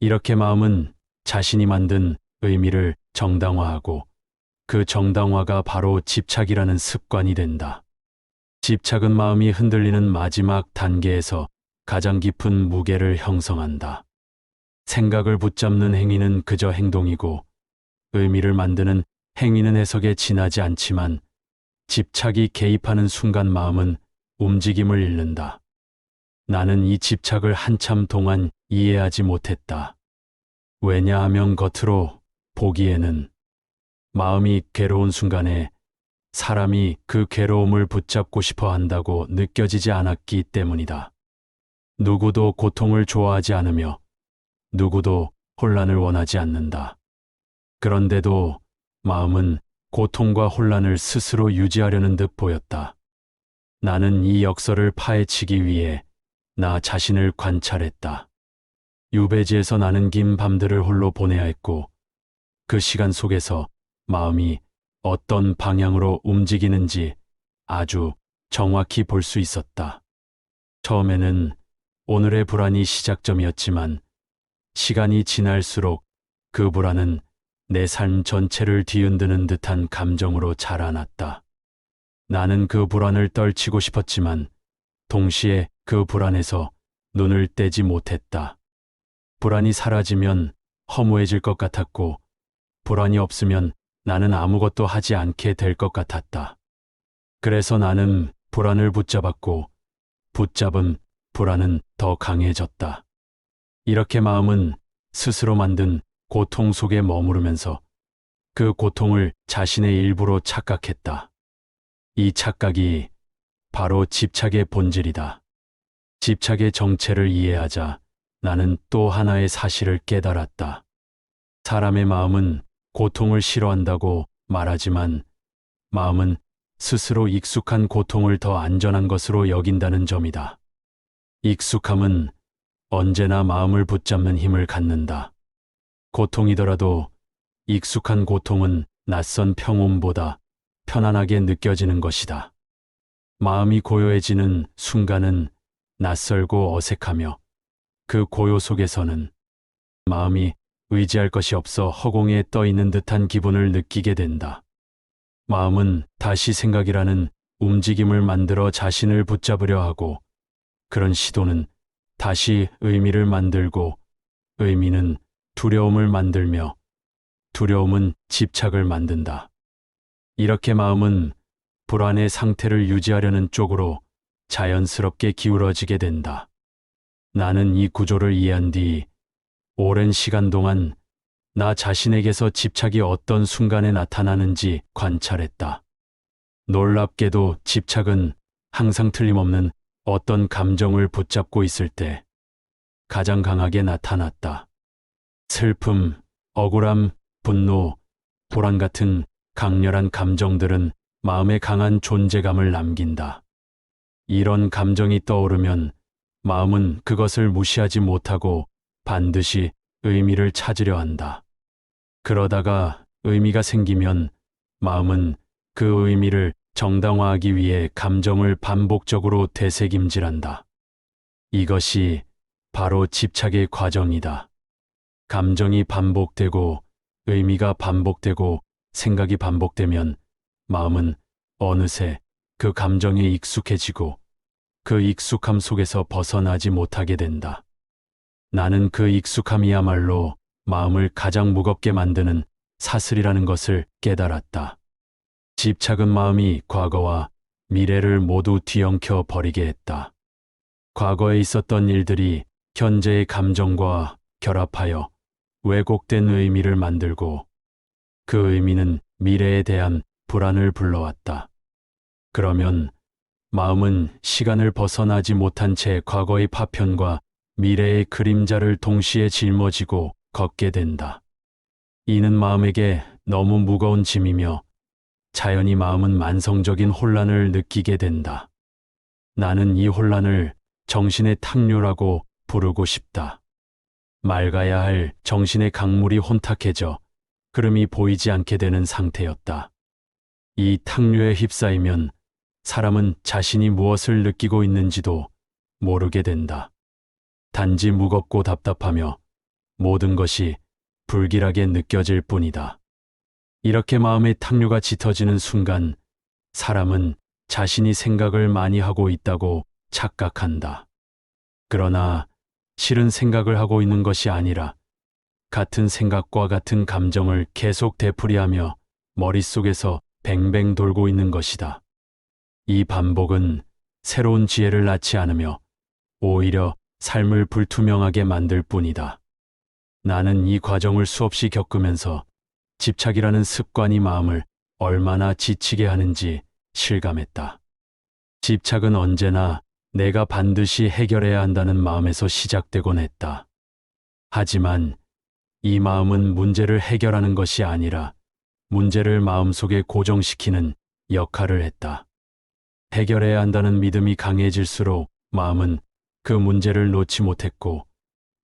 이렇게 마음은 자신이 만든 의미를 정당화하고 그 정당화가 바로 집착이라는 습관이 된다. 집착은 마음이 흔들리는 마지막 단계에서 가장 깊은 무게를 형성한다. 생각을 붙잡는 행위는 그저 행동이고 의미를 만드는 행위는 해석에 지나지 않지만 집착이 개입하는 순간 마음은 움직임을 잃는다. 나는 이 집착을 한참 동안 이해하지 못했다. 왜냐하면 겉으로 보기에는 마음이 괴로운 순간에 사람이 그 괴로움을 붙잡고 싶어 한다고 느껴지지 않았기 때문이다. 누구도 고통을 좋아하지 않으며 누구도 혼란을 원하지 않는다. 그런데도 마음은 고통과 혼란을 스스로 유지하려는 듯 보였다. 나는 이 역설을 파헤치기 위해 나 자신을 관찰했다. 유배지에서 나는 긴 밤들을 홀로 보내야 했고 그 시간 속에서 마음이 어떤 방향으로 움직이는지 아주 정확히 볼 수 있었다. 처음에는 오늘의 불안이 시작점이었지만 시간이 지날수록 그 불안은 내 삶 전체를 뒤흔드는 듯한 감정으로 자라났다. 나는 그 불안을 떨치고 싶었지만 동시에 그 불안에서 눈을 떼지 못했다. 불안이 사라지면 허무해질 것 같았고 불안이 없으면 나는 아무것도 하지 않게 될 것 같았다. 그래서 나는 불안을 붙잡았고 붙잡은 불안은 더 강해졌다. 이렇게 마음은 스스로 만든 고통 속에 머무르면서 그 고통을 자신의 일부로 착각했다. 이 착각이 바로 집착의 본질이다. 집착의 정체를 이해하자 나는 또 하나의 사실을 깨달았다. 사람의 마음은 고통을 싫어한다고 말하지만 마음은 스스로 익숙한 고통을 더 안전한 것으로 여긴다는 점이다. 익숙함은 언제나 마음을 붙잡는 힘을 갖는다. 고통이더라도 익숙한 고통은 낯선 평온보다 편안하게 느껴지는 것이다. 마음이 고요해지는 순간은 낯설고 어색하며 그 고요 속에서는 마음이 의지할 것이 없어 허공에 떠 있는 듯한 기분을 느끼게 된다. 마음은 다시 생각이라는 움직임을 만들어 자신을 붙잡으려 하고 그런 시도는 다시 의미를 만들고 의미는 두려움을 만들며 두려움은 집착을 만든다. 이렇게 마음은 불안의 상태를 유지하려는 쪽으로 자연스럽게 기울어지게 된다. 나는 이 구조를 이해한 뒤 오랜 시간 동안 나 자신에게서 집착이 어떤 순간에 나타나는지 관찰했다. 놀랍게도 집착은 항상 틀림없는 어떤 감정을 붙잡고 있을 때 가장 강하게 나타났다. 슬픔, 억울함, 분노, 불안 같은 강렬한 감정들은 마음에 강한 존재감을 남긴다. 이런 감정이 떠오르면 마음은 그것을 무시하지 못하고 반드시 의미를 찾으려 한다. 그러다가 의미가 생기면 마음은 그 의미를 정당화하기 위해 감정을 반복적으로 되새김질한다. 이것이 바로 집착의 과정이다. 감정이 반복되고 의미가 반복되고 생각이 반복되면 마음은 어느새 그 감정에 익숙해지고 그 익숙함 속에서 벗어나지 못하게 된다. 나는 그 익숙함이야말로 마음을 가장 무겁게 만드는 사슬이라는 것을 깨달았다. 집착은 마음이 과거와 미래를 모두 뒤엉켜 버리게 했다. 과거에 있었던 일들이 현재의 감정과 결합하여 왜곡된 의미를 만들고 그 의미는 미래에 대한 불안을 불러왔다. 그러면 마음은 시간을 벗어나지 못한 채 과거의 파편과 미래의 그림자를 동시에 짊어지고 걷게 된다. 이는 마음에게 너무 무거운 짐이며 자연히 마음은 만성적인 혼란을 느끼게 된다. 나는 이 혼란을 정신의 탕류라고 부르고 싶다. 맑아야 할 정신의 강물이 혼탁해져 흐름이 보이지 않게 되는 상태였다. 이 탕류에 휩싸이면 사람은 자신이 무엇을 느끼고 있는지도 모르게 된다. 단지 무겁고 답답하며 모든 것이 불길하게 느껴질 뿐이다. 이렇게 마음의 탕류가 짙어지는 순간 사람은 자신이 생각을 많이 하고 있다고 착각한다. 그러나 실은 생각을 하고 있는 것이 아니라 같은 생각과 같은 감정을 계속 되풀이하며 머릿속에서 뱅뱅 돌고 있는 것이다. 이 반복은 새로운 지혜를 낳지 않으며 오히려 삶을 불투명하게 만들 뿐이다. 나는 이 과정을 수없이 겪으면서 집착이라는 습관이 마음을 얼마나 지치게 하는지 실감했다. 집착은 언제나 내가 반드시 해결해야 한다는 마음에서 시작되곤 했다. 하지만 이 마음은 문제를 해결하는 것이 아니라 문제를 마음속에 고정시키는 역할을 했다. 해결해야 한다는 믿음이 강해질수록 마음은 그 문제를 놓지 못했고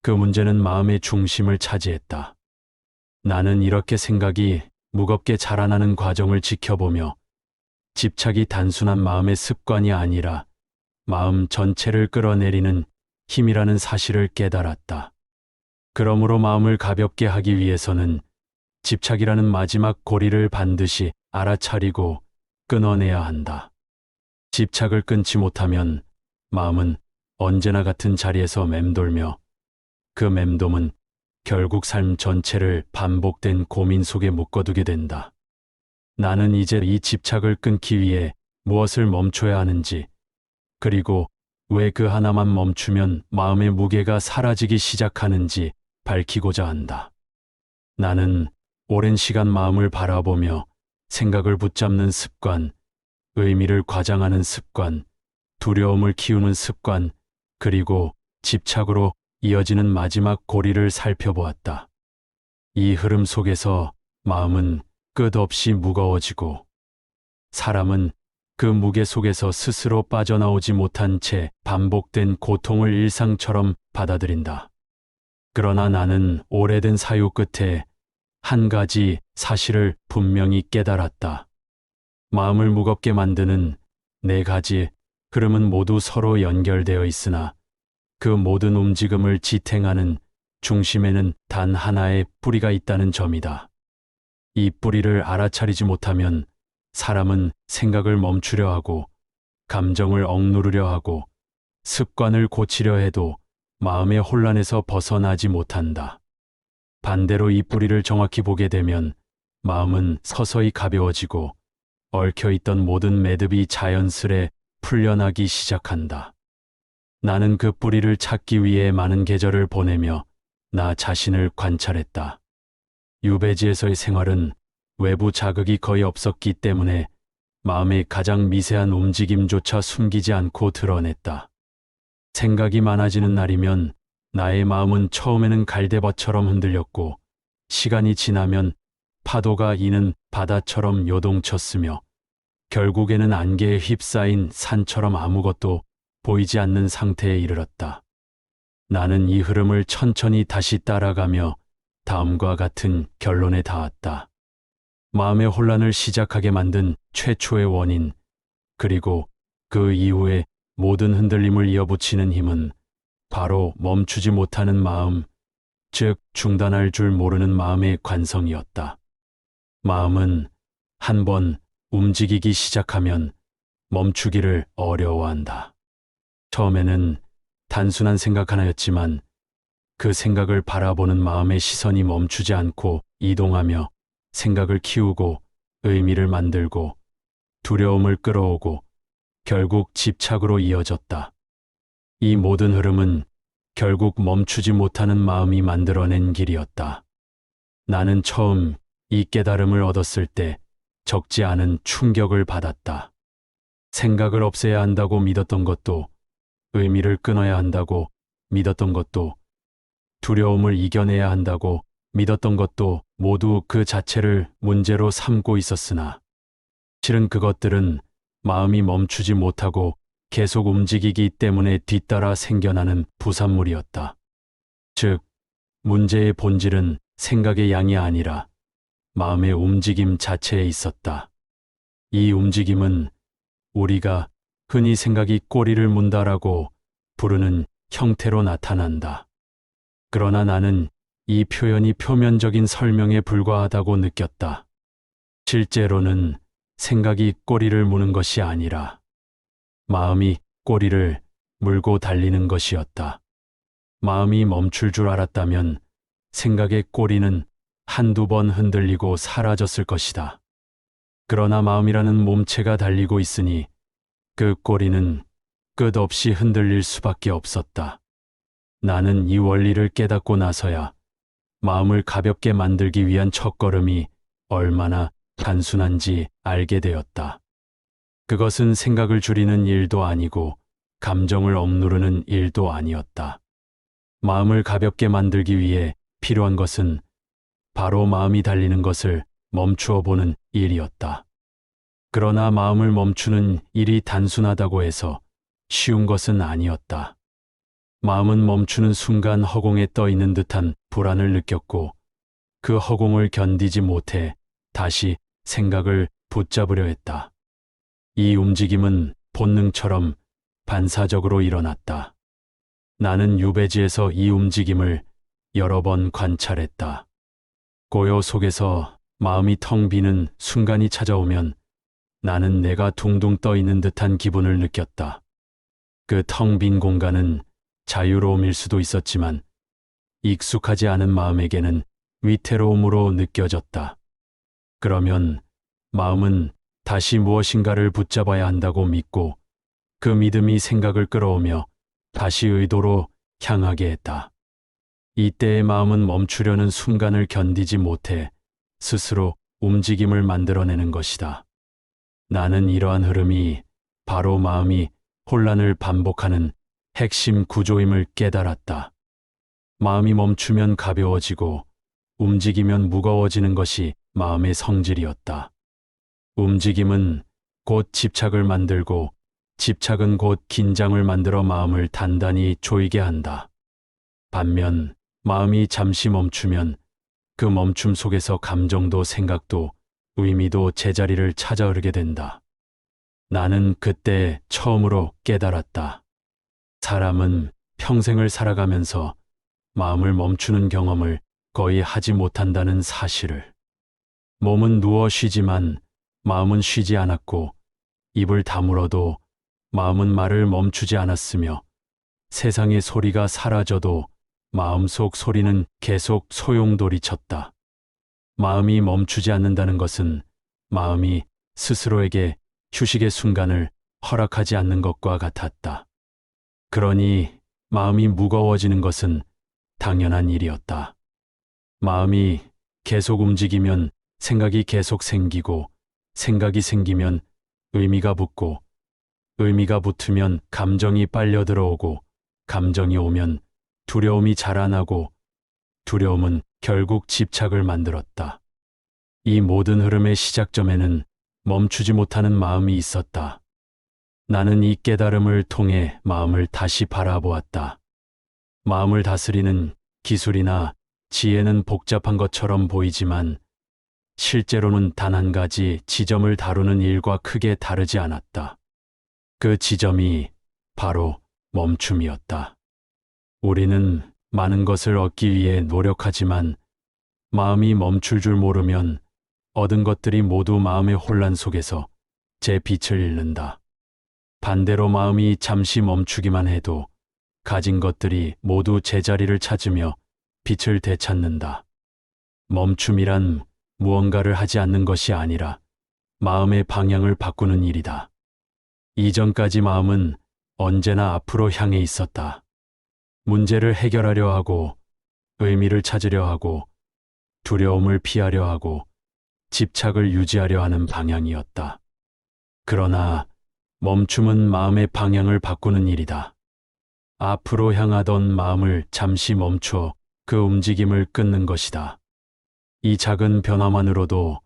그 문제는 마음의 중심을 차지했다. 나는 이렇게 생각이 무겁게 자라나는 과정을 지켜보며 집착이 단순한 마음의 습관이 아니라 마음 전체를 끌어내리는 힘이라는 사실을 깨달았다. 그러므로 마음을 가볍게 하기 위해서는 집착이라는 마지막 고리를 반드시 알아차리고 끊어내야 한다. 집착을 끊지 못하면 마음은 언제나 같은 자리에서 맴돌며 그 맴돔은 결국 삶 전체를 반복된 고민 속에 묶어두게 된다. 나는 이제 이 집착을 끊기 위해 무엇을 멈춰야 하는지, 그리고 왜 그 하나만 멈추면 마음의 무게가 사라지기 시작하는지 밝히고자 한다. 나는 오랜 시간 마음을 바라보며 생각을 붙잡는 습관, 의미를 과장하는 습관, 두려움을 키우는 습관, 그리고 집착으로 이어지는 마지막 고리를 살펴보았다. 이 흐름 속에서 마음은 끝없이 무거워지고 사람은 그 무게 속에서 스스로 빠져나오지 못한 채 반복된 고통을 일상처럼 받아들인다. 그러나 나는 오래된 사유 끝에 한 가지 사실을 분명히 깨달았다. 마음을 무겁게 만드는 네 가지 흐름은 모두 서로 연결되어 있으나 그 모든 움직임을 지탱하는 중심에는 단 하나의 뿌리가 있다는 점이다. 이 뿌리를 알아차리지 못하면 사람은 생각을 멈추려 하고 감정을 억누르려 하고 습관을 고치려 해도 마음의 혼란에서 벗어나지 못한다. 반대로 이 뿌리를 정확히 보게 되면 마음은 서서히 가벼워지고 얽혀있던 모든 매듭이 자연스레 풀려나기 시작한다. 나는 그 뿌리를 찾기 위해 많은 계절을 보내며 나 자신을 관찰했다. 유배지에서의 생활은 외부 자극이 거의 없었기 때문에 마음의 가장 미세한 움직임조차 숨기지 않고 드러냈다. 생각이 많아지는 날이면 나의 마음은 처음에는 갈대밭처럼 흔들렸고 시간이 지나면 파도가 이는 바다처럼 요동쳤으며 결국에는 안개에 휩싸인 산처럼 아무것도 보이지 않는 상태에 이르렀다. 나는 이 흐름을 천천히 다시 따라가며 다음과 같은 결론에 닿았다. 마음의 혼란을 시작하게 만든 최초의 원인, 그리고 그 이후에 모든 흔들림을 이어붙이는 힘은 바로 멈추지 못하는 마음, 즉 중단할 줄 모르는 마음의 관성이었다. 마음은 한번 움직이기 시작하면 멈추기를 어려워한다. 처음에는 단순한 생각 하나였지만 그 생각을 바라보는 마음의 시선이 멈추지 않고 이동하며 생각을 키우고 의미를 만들고 두려움을 끌어오고 결국 집착으로 이어졌다. 이 모든 흐름은 결국 멈추지 못하는 마음이 만들어낸 길이었다. 나는 처음 이 깨달음을 얻었을 때 적지 않은 충격을 받았다. 생각을 없애야 한다고 믿었던 것도, 의미를 끊어야 한다고 믿었던 것도, 두려움을 이겨내야 한다고 믿었던 것도 모두 그 자체를 문제로 삼고 있었으나, 실은 그것들은 마음이 멈추지 못하고 계속 움직이기 때문에 뒤따라 생겨나는 부산물이었다. 즉, 문제의 본질은 생각의 양이 아니라 마음의 움직임 자체에 있었다. 이 움직임은 우리가 흔히 생각이 꼬리를 문다라고 부르는 형태로 나타난다. 그러나 나는 이 표현이 표면적인 설명에 불과하다고 느꼈다. 실제로는 생각이 꼬리를 무는 것이 아니라 마음이 꼬리를 물고 달리는 것이었다. 마음이 멈출 줄 알았다면 생각의 꼬리는 한두 번 흔들리고 사라졌을 것이다. 그러나 마음이라는 몸체가 달리고 있으니 그 꼬리는 끝없이 흔들릴 수밖에 없었다. 나는 이 원리를 깨닫고 나서야 마음을 가볍게 만들기 위한 첫걸음이 얼마나 단순한지 알게 되었다. 그것은 생각을 줄이는 일도 아니고 감정을 억누르는 일도 아니었다. 마음을 가볍게 만들기 위해 필요한 것은 바로 마음이 달리는 것을 멈추어 보는 일이었다. 그러나 마음을 멈추는 일이 단순하다고 해서 쉬운 것은 아니었다. 마음은 멈추는 순간 허공에 떠 있는 듯한 불안을 느꼈고 그 허공을 견디지 못해 다시 생각을 붙잡으려 했다. 이 움직임은 본능처럼 반사적으로 일어났다. 나는 유배지에서 이 움직임을 여러 번 관찰했다. 고요 속에서 마음이 텅 비는 순간이 찾아오면 나는 내가 둥둥 떠 있는 듯한 기분을 느꼈다. 그 텅 빈 공간은 자유로움일 수도 있었지만 익숙하지 않은 마음에게는 위태로움으로 느껴졌다. 그러면 마음은 다시 무엇인가를 붙잡아야 한다고 믿고 그 믿음이 생각을 끌어오며 다시 의도로 향하게 했다. 이때의 마음은 멈추려는 순간을 견디지 못해 스스로 움직임을 만들어내는 것이다. 나는 이러한 흐름이 바로 마음이 혼란을 반복하는 핵심 구조임을 깨달았다. 마음이 멈추면 가벼워지고 움직이면 무거워지는 것이 마음의 성질이었다. 움직임은 곧 집착을 만들고 집착은 곧 긴장을 만들어 마음을 단단히 조이게 한다. 반면 마음이 잠시 멈추면 그 멈춤 속에서 감정도 생각도 의미도 제자리를 찾아 흐르게 된다. 나는 그때 처음으로 깨달았다. 사람은 평생을 살아가면서 마음을 멈추는 경험을 거의 하지 못한다는 사실을. 몸은 누워 쉬지만 마음은 쉬지 않았고 입을 다물어도 마음은 말을 멈추지 않았으며 세상의 소리가 사라져도 마음속 소리는 계속 소용돌이쳤다. 마음이 멈추지 않는다는 것은 마음이 스스로에게 휴식의 순간을 허락하지 않는 것과 같았다. 그러니 마음이 무거워지는 것은 당연한 일이었다. 마음이 계속 움직이면 생각이 계속 생기고 생각이 생기면 의미가 붙고 의미가 붙으면 감정이 빨려 들어오고 감정이 오면 두려움이 자라나고 두려움은 결국 집착을 만들었다. 이 모든 흐름의 시작점에는 멈추지 못하는 마음이 있었다. 나는 이 깨달음을 통해 마음을 다시 바라보았다. 마음을 다스리는 기술이나 지혜는 복잡한 것처럼 보이지만 실제로는 단 한 가지 지점을 다루는 일과 크게 다르지 않았다. 그 지점이 바로 멈춤이었다. 우리는 많은 것을 얻기 위해 노력하지만 마음이 멈출 줄 모르면 얻은 것들이 모두 마음의 혼란 속에서 제 빛을 잃는다. 반대로 마음이 잠시 멈추기만 해도 가진 것들이 모두 제자리를 찾으며 빛을 되찾는다. 멈춤이란 무언가를 하지 않는 것이 아니라 마음의 방향을 바꾸는 일이다. 이전까지 마음은 언제나 앞으로 향해 있었다. 문제를 해결하려 하고, 의미를 찾으려 하고, 두려움을 피하려 하고, 집착을 유지하려 하는 방향이었다. 그러나 멈춤은 마음의 방향을 바꾸는 일이다. 앞으로 향하던 마음을 잠시 멈춰 그 움직임을 끊는 것이다. 이 작은 변화만으로도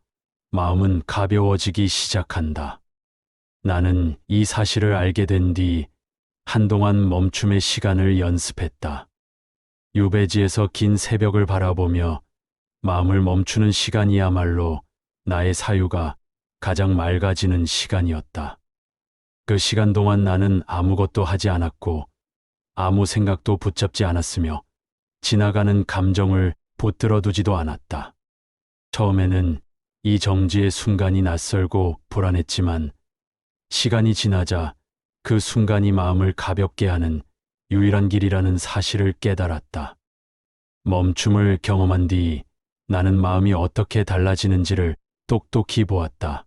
마음은 가벼워지기 시작한다. 나는 이 사실을 알게 된 뒤 한동안 멈춤의 시간을 연습했다. 유배지에서 긴 새벽을 바라보며 마음을 멈추는 시간이야말로 나의 사유가 가장 맑아지는 시간이었다. 그 시간 동안 나는 아무것도 하지 않았고 아무 생각도 붙잡지 않았으며 지나가는 감정을 붙들어 두지도 않았다. 처음에는 이 정지의 순간이 낯설고 불안했지만 시간이 지나자 그 순간이 마음을 가볍게 하는 유일한 길이라는 사실을 깨달았다. 멈춤을 경험한 뒤 나는 마음이 어떻게 달라지는지를 똑똑히 보았다.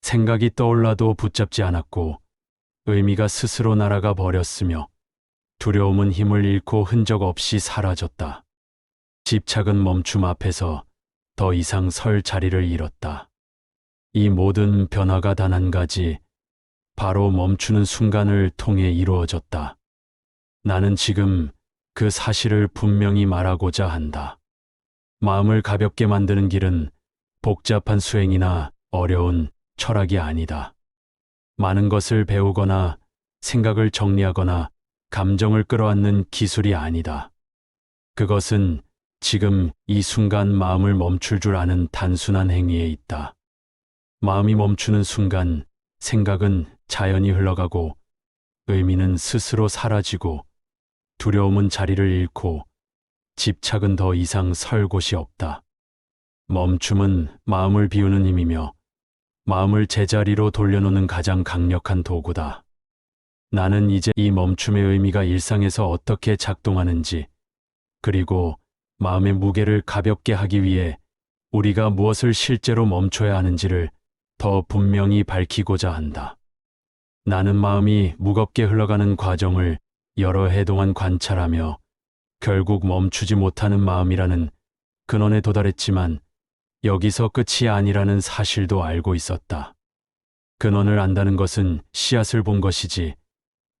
생각이 떠올라도 붙잡지 않았고 의미가 스스로 날아가 버렸으며 두려움은 힘을 잃고 흔적 없이 사라졌다. 집착은 멈춤 앞에서 더 이상 설 자리를 잃었다. 이 모든 변화가 단 한 가지, 바로 멈추는 순간을 통해 이루어졌다. 나는 지금 그 사실을 분명히 말하고자 한다. 마음을 가볍게 만드는 길은 복잡한 수행이나 어려운 철학이 아니다. 많은 것을 배우거나 생각을 정리하거나 감정을 끌어안는 기술이 아니다. 그것은 지금 이 순간 마음을 멈출 줄 아는 단순한 행위에 있다. 마음이 멈추는 순간 생각은 자연히 흘러가고 의미는 스스로 사라지고 두려움은 자리를 잃고 집착은 더 이상 설 곳이 없다. 멈춤은 마음을 비우는 힘이며 마음을 제자리로 돌려놓는 가장 강력한 도구다. 나는 이제 이 멈춤의 의미가 일상에서 어떻게 작동하는지, 그리고 마음의 무게를 가볍게 하기 위해 우리가 무엇을 실제로 멈춰야 하는지를 더 분명히 밝히고자 한다. 나는 마음이 무겁게 흘러가는 과정을 여러 해 동안 관찰하며 결국 멈추지 못하는 마음이라는 근원에 도달했지만 여기서 끝이 아니라는 사실도 알고 있었다. 근원을 안다는 것은 씨앗을 본 것이지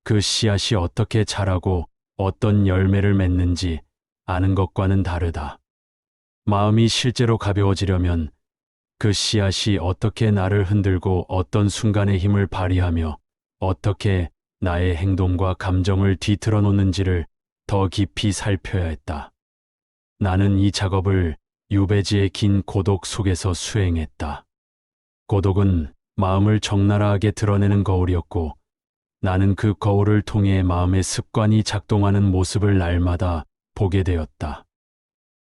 그 씨앗이 어떻게 자라고 어떤 열매를 맺는지 아는 것과는 다르다. 마음이 실제로 가벼워지려면 그 씨앗이 어떻게 나를 흔들고 어떤 순간에 힘을 발휘하며 어떻게 나의 행동과 감정을 뒤틀어 놓는지를 더 깊이 살펴야 했다. 나는 이 작업을 유배지의 긴 고독 속에서 수행했다. 고독은 마음을 적나라하게 드러내는 거울이었고 나는 그 거울을 통해 마음의 습관이 작동하는 모습을 날마다 보게 되었다.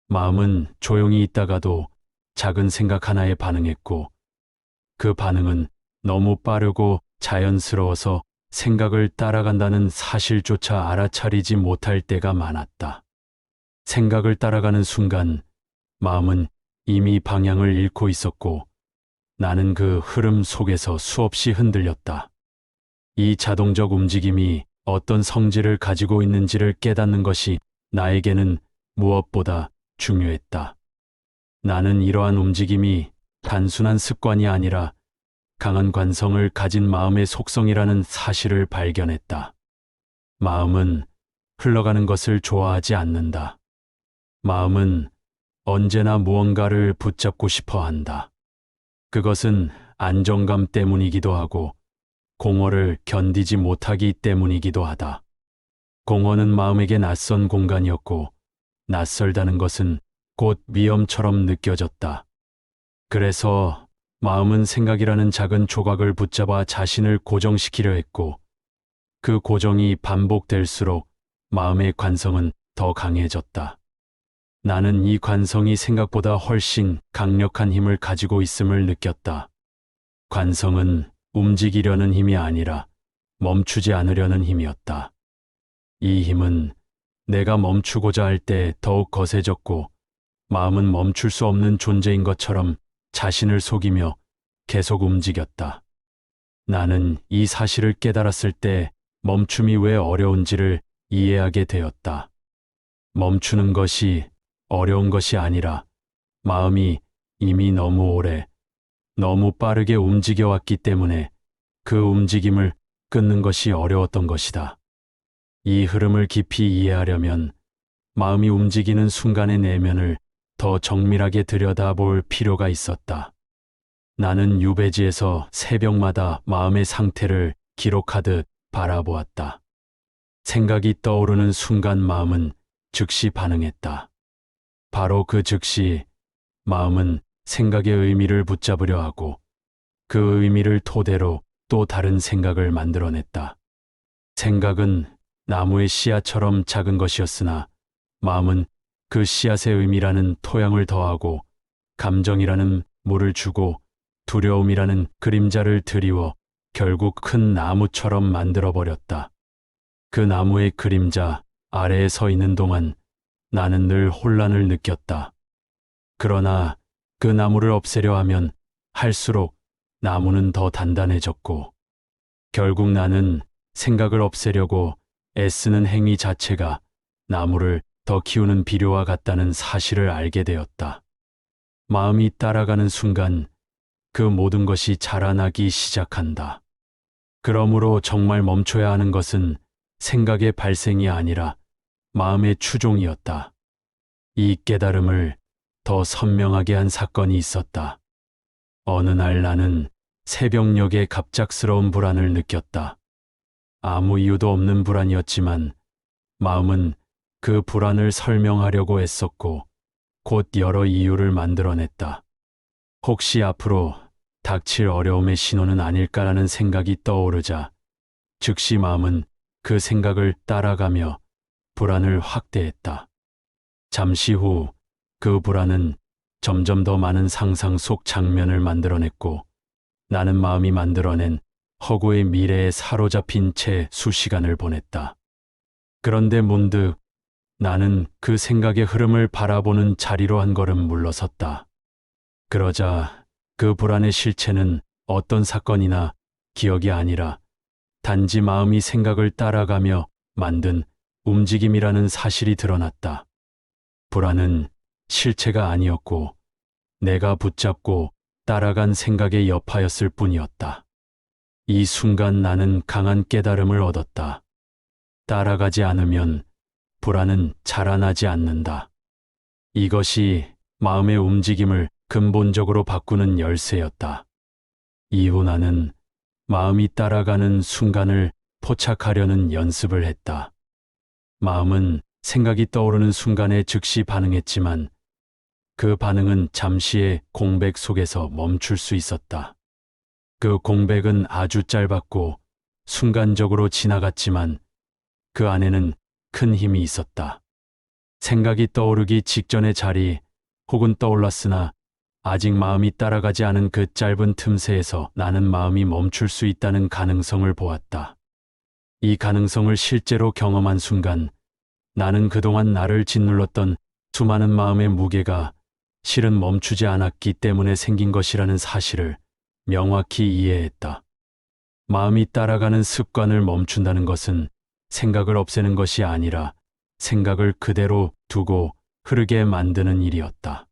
마음은 조용히 있다가도 작은 생각 하나에 반응했고 그 반응은 너무 빠르고 자연스러워서 생각을 따라간다는 사실조차 알아차리지 못할 때가 많았다. 생각을 따라가는 순간 마음은 이미 방향을 잃고 있었고 나는 그 흐름 속에서 수없이 흔들렸다. 이 자동적 움직임이 어떤 성질을 가지고 있는지를 깨닫는 것이 나에게는 무엇보다 중요했다. 나는 이러한 움직임이 단순한 습관이 아니라 강한 관성을 가진 마음의 속성이라는 사실을 발견했다. 마음은 흘러가는 것을 좋아하지 않는다. 마음은 언제나 무언가를 붙잡고 싶어 한다. 그것은 안정감 때문이기도 하고 공허를 견디지 못하기 때문이기도 하다. 공허는 마음에게 낯선 공간이었고 낯설다는 것은 곧 위험처럼 느껴졌다. 그래서 마음은 생각이라는 작은 조각을 붙잡아 자신을 고정시키려 했고 그 고정이 반복될수록 마음의 관성은 더 강해졌다. 나는 이 관성이 생각보다 훨씬 강력한 힘을 가지고 있음을 느꼈다. 관성은 움직이려는 힘이 아니라 멈추지 않으려는 힘이었다. 이 힘은 내가 멈추고자 할 때 더욱 거세졌고 마음은 멈출 수 없는 존재인 것처럼 자신을 속이며 계속 움직였다. 나는 이 사실을 깨달았을 때 멈춤이 왜 어려운지를 이해하게 되었다. 멈추는 것이 어려운 것이 아니라 마음이 이미 너무 오래, 너무 빠르게 움직여왔기 때문에 그 움직임을 끊는 것이 어려웠던 것이다. 이 흐름을 깊이 이해하려면 마음이 움직이는 순간의 내면을 더 정밀하게 들여다볼 필요가 있었다. 나는 유배지에서 새벽마다 마음의 상태를 기록하듯 바라보았다. 생각이 떠오르는 순간 마음은 즉시 반응했다. 바로 그 즉시 마음은 생각의 의미를 붙잡으려 하고 그 의미를 토대로 또 다른 생각을 만들어냈다. 생각은 나무의 씨앗처럼 작은 것이었으나 마음은 그 씨앗의 의미라는 토양을 더하고 감정이라는 물을 주고 두려움이라는 그림자를 드리워 결국 큰 나무처럼 만들어버렸다. 그 나무의 그림자 아래에 서 있는 동안 나는 늘 혼란을 느꼈다. 그러나 그 나무를 없애려 하면 할수록 나무는 더 단단해졌고 결국 나는 생각을 없애려고 애쓰는 행위 자체가 나무를 더 키우는 비료와 같다는 사실을 알게 되었다. 마음이 따라가는 순간 그 모든 것이 자라나기 시작한다. 그러므로 정말 멈춰야 하는 것은 생각의 발생이 아니라 마음의 추종이었다. 이 깨달음을 더 선명하게 한 사건이 있었다. 어느 날 나는 새벽녘에 갑작스러운 불안을 느꼈다. 아무 이유도 없는 불안이었지만 마음은 그 불안을 설명하려고 애썼고 곧 여러 이유를 만들어냈다. 혹시 앞으로 닥칠 어려움의 신호는 아닐까라는 생각이 떠오르자 즉시 마음은 그 생각을 따라가며 불안을 확대했다. 잠시 후 그 불안은 점점 더 많은 상상 속 장면을 만들어냈고 나는 마음이 만들어낸 허구의 미래에 사로잡힌 채 수시간을 보냈다. 그런데 문득 나는 그 생각의 흐름을 바라보는 자리로 한 걸음 물러섰다. 그러자 그 불안의 실체는 어떤 사건이나 기억이 아니라 단지 마음이 생각을 따라가며 만든 움직임이라는 사실이 드러났다. 불안은 실체가 아니었고 내가 붙잡고 따라간 생각의 여파였을 뿐이었다. 이 순간 나는 강한 깨달음을 얻었다. 따라가지 않으면 불안은 자라나지 않는다. 이것이 마음의 움직임을 근본적으로 바꾸는 열쇠였다. 이후 나는 마음이 따라가는 순간을 포착하려는 연습을 했다. 마음은 생각이 떠오르는 순간에 즉시 반응했지만 그 반응은 잠시의 공백 속에서 멈출 수 있었다. 그 공백은 아주 짧았고 순간적으로 지나갔지만 그 안에는 큰 힘이 있었다. 생각이 떠오르기 직전의 자리 혹은 떠올랐으나 아직 마음이 따라가지 않은 그 짧은 틈새에서 나는 마음이 멈출 수 있다는 가능성을 보았다. 이 가능성을 실제로 경험한 순간 나는 그동안 나를 짓눌렀던 수많은 마음의 무게가 실은 멈추지 않았기 때문에 생긴 것이라는 사실을 명확히 이해했다. 마음이 따라가는 습관을 멈춘다는 것은 생각을 없애는 것이 아니라 생각을 그대로 두고 흐르게 만드는 일이었다.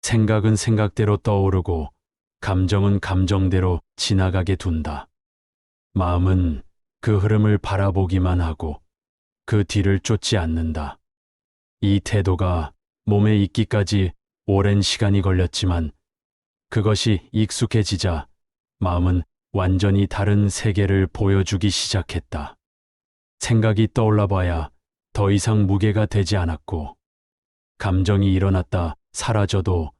생각은 생각대로 떠오르고 감정은 감정대로 지나가게 둔다. 마음은 그 흐름을 바라보기만 하고 그 뒤를 쫓지 않는다. 이 태도가 몸에 익기까지 오랜 시간이 걸렸지만 그것이 익숙해지자 마음은 완전히 다른 세계를 보여주기 시작했다. 생각이 떠올라 봐야 더 이상 무게가 되지 않았고 감정이 일어났다 사라져도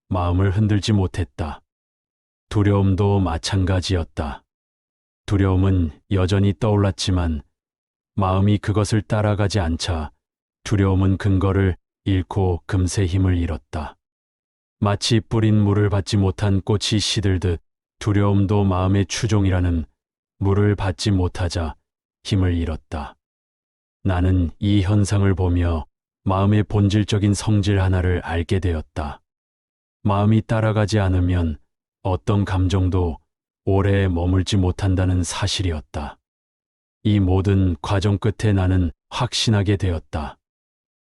마음을 흔들지 못했다. 두려움도 마찬가지였다. 두려움은 여전히 떠올랐지만 마음이 그것을 따라가지 않자 두려움은 근거를 잃고 금세 힘을 잃었다. 마치 뿌린 물을 받지 못한 꽃이 시들듯 두려움도 마음의 추종이라는 물을 받지 못하자 힘을 잃었다. 나는 이 현상을 보며 마음의 본질적인 성질 하나를 알게 되었다. 마음이 따라가지 않으면 어떤 감정도 오래 머물지 못한다는 사실이었다. 이 모든 과정 끝에 나는 확신하게 되었다.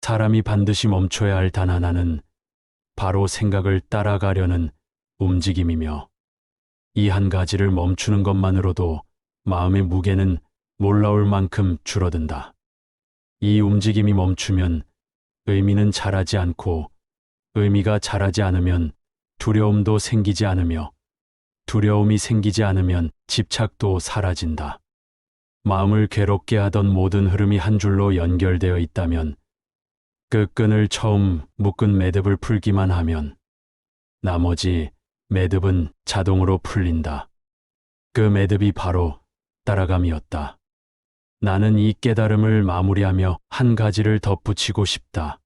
사람이 반드시 멈춰야 할 단 하나는 바로 생각을 따라가려는 움직임이며, 이 한 가지를 멈추는 것만으로도 마음의 무게는 놀라울 만큼 줄어든다. 이 움직임이 멈추면 의미는 자라지 않고, 의미가 자라지 않으면 두려움도 생기지 않으며, 두려움이 생기지 않으면 집착도 사라진다. 마음을 괴롭게 하던 모든 흐름이 한 줄로 연결되어 있다면, 그 끈을 처음 묶은 매듭을 풀기만 하면 나머지 매듭은 자동으로 풀린다. 그 매듭이 바로 따라감이었다. 나는 이 깨달음을 마무리하며 한 가지를 덧붙이고 싶다.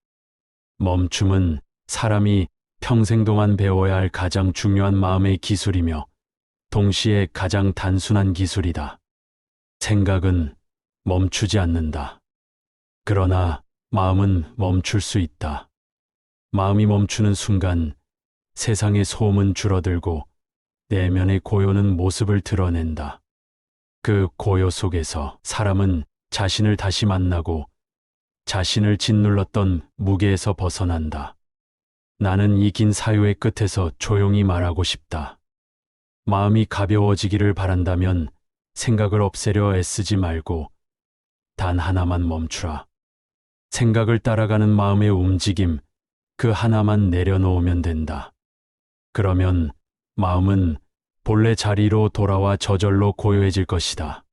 멈춤은 사람이 평생 동안 배워야 할 가장 중요한 마음의 기술이며 동시에 가장 단순한 기술이다. 생각은 멈추지 않는다. 그러나 마음은 멈출 수 있다. 마음이 멈추는 순간 세상의 소음은 줄어들고 내면의 고요는 모습을 드러낸다. 그 고요 속에서 사람은 자신을 다시 만나고 자신을 짓눌렀던 무게에서 벗어난다. 나는 이 긴 사유의 끝에서 조용히 말하고 싶다. 마음이 가벼워지기를 바란다면 생각을 없애려 애쓰지 말고 단 하나만 멈추라. 생각을 따라가는 마음의 움직임, 그 하나만 내려놓으면 된다. 그러면 마음은 본래 자리로 돌아와 저절로 고요해질 것이다.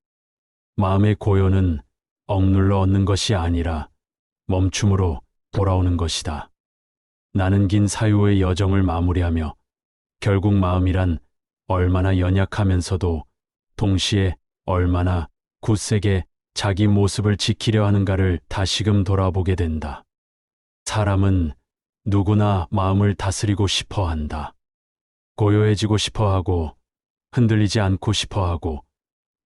마음의 고요는 억눌러 얻는 것이 아니라 멈춤으로 돌아오는 것이다. 나는 긴 사유의 여정을 마무리하며 결국 마음이란 얼마나 연약하면서도 동시에 얼마나 굳세게 자기 모습을 지키려 하는가를 다시금 돌아보게 된다. 사람은 누구나 마음을 다스리고 싶어 한다. 고요해지고 싶어 하고, 흔들리지 않고 싶어 하고,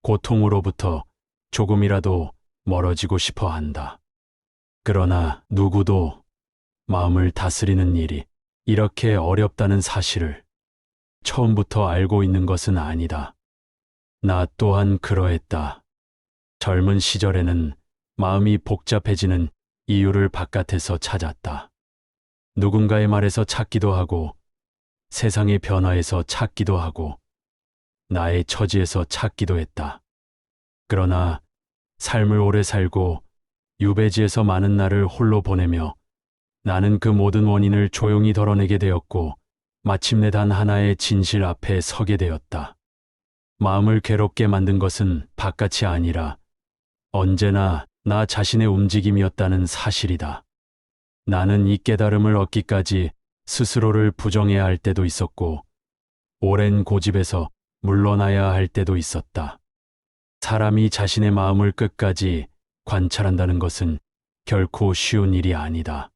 고통으로부터 조금이라도 멀어지고 싶어 한다. 그러나 누구도 마음을 다스리는 일이 이렇게 어렵다는 사실을 처음부터 알고 있는 것은 아니다. 나 또한 그러했다. 젊은 시절에는 마음이 복잡해지는 이유를 바깥에서 찾았다. 누군가의 말에서 찾기도 하고, 세상의 변화에서 찾기도 하고, 나의 처지에서 찾기도 했다. 그러나 삶을 오래 살고 유배지에서 많은 날을 홀로 보내며 나는 그 모든 원인을 조용히 덜어내게 되었고, 마침내 단 하나의 진실 앞에 서게 되었다. 마음을 괴롭게 만든 것은 바깥이 아니라 언제나 나 자신의 움직임이었다는 사실이다. 나는 이 깨달음을 얻기까지 스스로를 부정해야 할 때도 있었고, 오랜 고집에서 물러나야 할 때도 있었다. 사람이 자신의 마음을 끝까지 관찰한다는 것은 결코 쉬운 일이 아니다.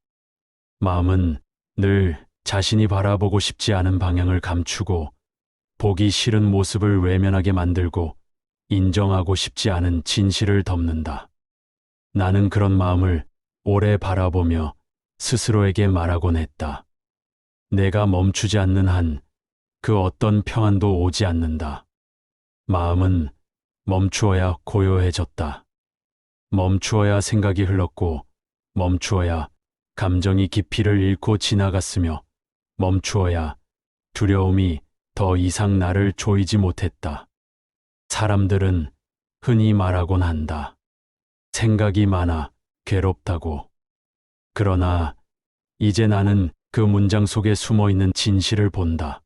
마음은 늘 자신이 바라보고 싶지 않은 방향을 감추고, 보기 싫은 모습을 외면하게 만들고, 인정하고 싶지 않은 진실을 덮는다. 나는 그런 마음을 오래 바라보며 스스로에게 말하곤 했다. 내가 멈추지 않는 한 그 어떤 평안도 오지 않는다. 마음은 멈추어야 고요해졌다. 멈추어야 생각이 흘렀고, 멈추어야 감정이 깊이를 잃고 지나갔으며, 멈추어야 두려움이 더 이상 나를 조이지 못했다. 사람들은 흔히 말하곤 한다. 생각이 많아 괴롭다고. 그러나 이제 나는 그 문장 속에 숨어 있는 진실을 본다.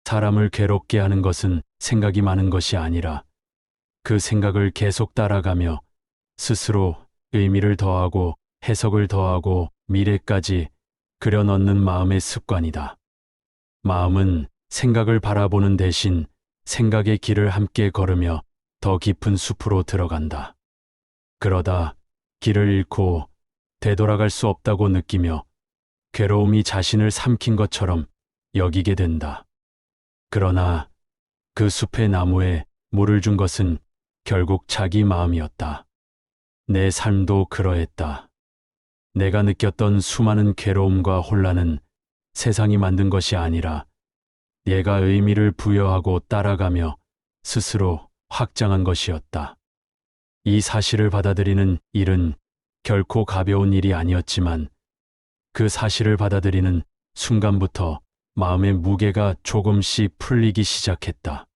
사람을 괴롭게 하는 것은 생각이 많은 것이 아니라 그 생각을 계속 따라가며 스스로 의미를 더하고 해석을 더하고 미래까지 그려 넣는 마음의 습관이다. 마음은 생각을 바라보는 대신 생각의 길을 함께 걸으며 더 깊은 숲으로 들어간다. 그러다 길을 잃고 되돌아갈 수 없다고 느끼며 괴로움이 자신을 삼킨 것처럼 여기게 된다. 그러나 그 숲의 나무에 물을 준 것은 결국 자기 마음이었다. 내 삶도 그러했다. 내가 느꼈던 수많은 괴로움과 혼란은 세상이 만든 것이 아니라 얘가 의미를 부여하고 따라가며 스스로 확장한 것이었다. 이 사실을 받아들이는 일은 결코 가벼운 일이 아니었지만 그 사실을 받아들이는 순간부터 마음의 무게가 조금씩 풀리기 시작했다.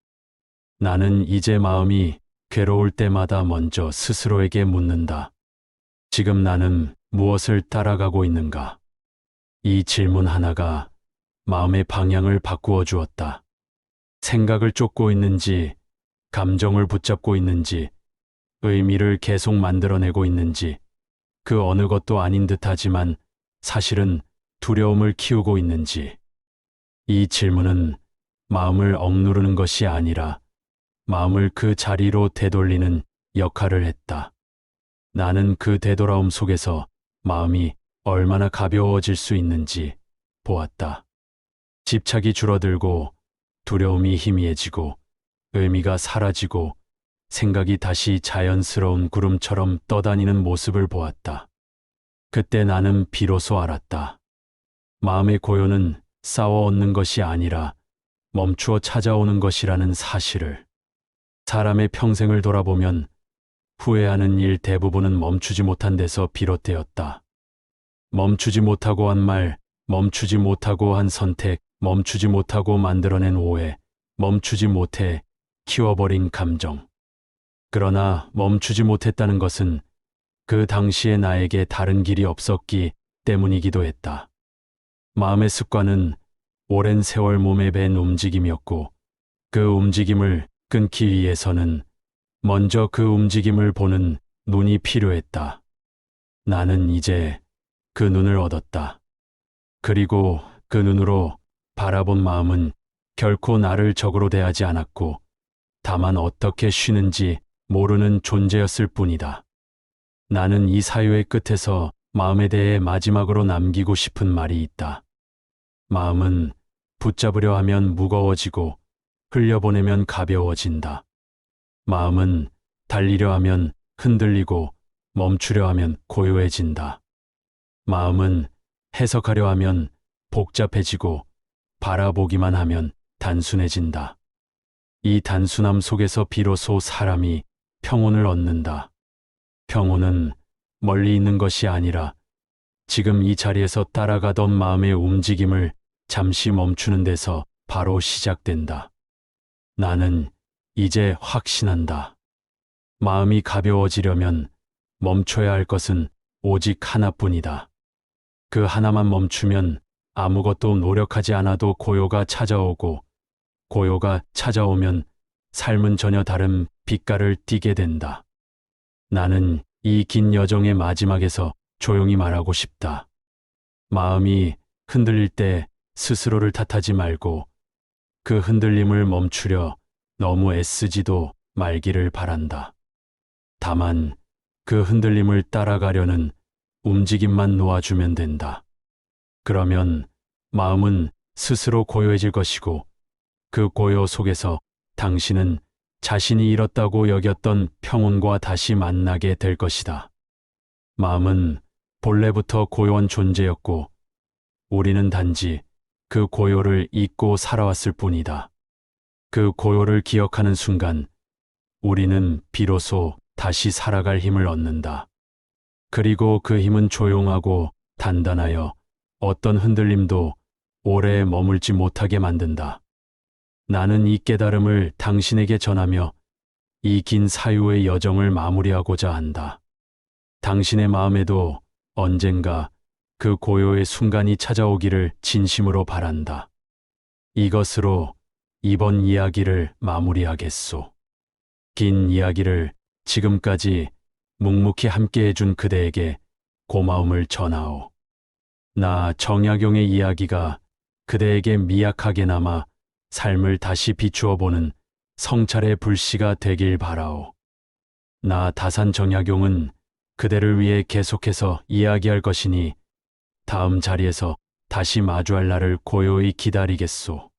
나는 이제 마음이 괴로울 때마다 먼저 스스로에게 묻는다. 지금 나는 무엇을 따라가고 있는가? 이 질문 하나가 마음의 방향을 바꾸어 주었다. 생각을 쫓고 있는지, 감정을 붙잡고 있는지, 의미를 계속 만들어내고 있는지, 그 어느 것도 아닌 듯하지만 사실은 두려움을 키우고 있는지. 이 질문은 마음을 억누르는 것이 아니라 마음을 그 자리로 되돌리는 역할을 했다. 나는 그 되돌아옴 속에서 마음이 얼마나 가벼워질 수 있는지 보았다. 집착이 줄어들고 두려움이 희미해지고 의미가 사라지고 생각이 다시 자연스러운 구름처럼 떠다니는 모습을 보았다. 그때 나는 비로소 알았다. 마음의 고요는 싸워 얻는 것이 아니라 멈추어 찾아오는 것이라는 사실을. 사람의 평생을 돌아보면 후회하는 일 대부분은 멈추지 못한 데서 비롯되었다. 멈추지 못하고 한 말, 멈추지 못하고 한 선택, 멈추지 못하고 만들어낸 오해, 멈추지 못해 키워버린 감정. 그러나 멈추지 못했다는 것은 그 당시의 나에게 다른 길이 없었기 때문이기도 했다. 마음의 습관은 오랜 세월 몸에 밴 움직임이었고 그 움직임을 끊기 위해서는 먼저 그 움직임을 보는 눈이 필요했다. 나는 이제 그 눈을 얻었다. 그리고 그 눈으로 바라본 마음은 결코 나를 적으로 대하지 않았고 다만 어떻게 쉬는지 모르는 존재였을 뿐이다. 나는 이 사유의 끝에서 마음에 대해 마지막으로 남기고 싶은 말이 있다. 마음은 붙잡으려 하면 무거워지고 흘려보내면 가벼워진다. 마음은 달리려 하면 흔들리고 멈추려 하면 고요해진다. 마음은 해석하려 하면 복잡해지고 바라보기만 하면 단순해진다. 이 단순함 속에서 비로소 사람이 평온을 얻는다. 평온은 멀리 있는 것이 아니라 지금 이 자리에서 따라가던 마음의 움직임을 잠시 멈추는 데서 바로 시작된다. 나는 이제 확신한다. 마음이 가벼워지려면 멈춰야 할 것은 오직 하나뿐이다. 그 하나만 멈추면 아무것도 노력하지 않아도 고요가 찾아오고 고요가 찾아오면 삶은 전혀 다른 빛깔을 띠게 된다. 나는 이 긴 여정의 마지막에서 조용히 말하고 싶다. 마음이 흔들릴 때 스스로를 탓하지 말고 그 흔들림을 멈추려 너무 애쓰지도 말기를 바란다. 다만 그 흔들림을 따라가려는 움직임만 놓아주면 된다. 그러면 마음은 스스로 고요해질 것이고 그 고요 속에서 당신은 자신이 잃었다고 여겼던 평온과 다시 만나게 될 것이다. 마음은 본래부터 고요한 존재였고 우리는 단지 그 고요를 잊고 살아왔을 뿐이다. 그 고요를 기억하는 순간 우리는 비로소 다시 살아갈 힘을 얻는다. 그리고 그 힘은 조용하고 단단하여 어떤 흔들림도 오래 머물지 못하게 만든다. 나는 이 깨달음을 당신에게 전하며 이 긴 사유의 여정을 마무리하고자 한다. 당신의 마음에도 언젠가 그 고요의 순간이 찾아오기를 진심으로 바란다. 이것으로 이번 이야기를 마무리하겠소. 긴 이야기를 지금까지 묵묵히 함께 해준 그대에게 고마움을 전하오. 나 정약용의 이야기가 그대에게 미약하게나마 삶을 다시 비추어 보는 성찰의 불씨가 되길 바라오. 나 다산 정약용은 그대를 위해 계속해서 이야기할 것이니 다음 자리에서 다시 마주할 날을 고요히 기다리겠소.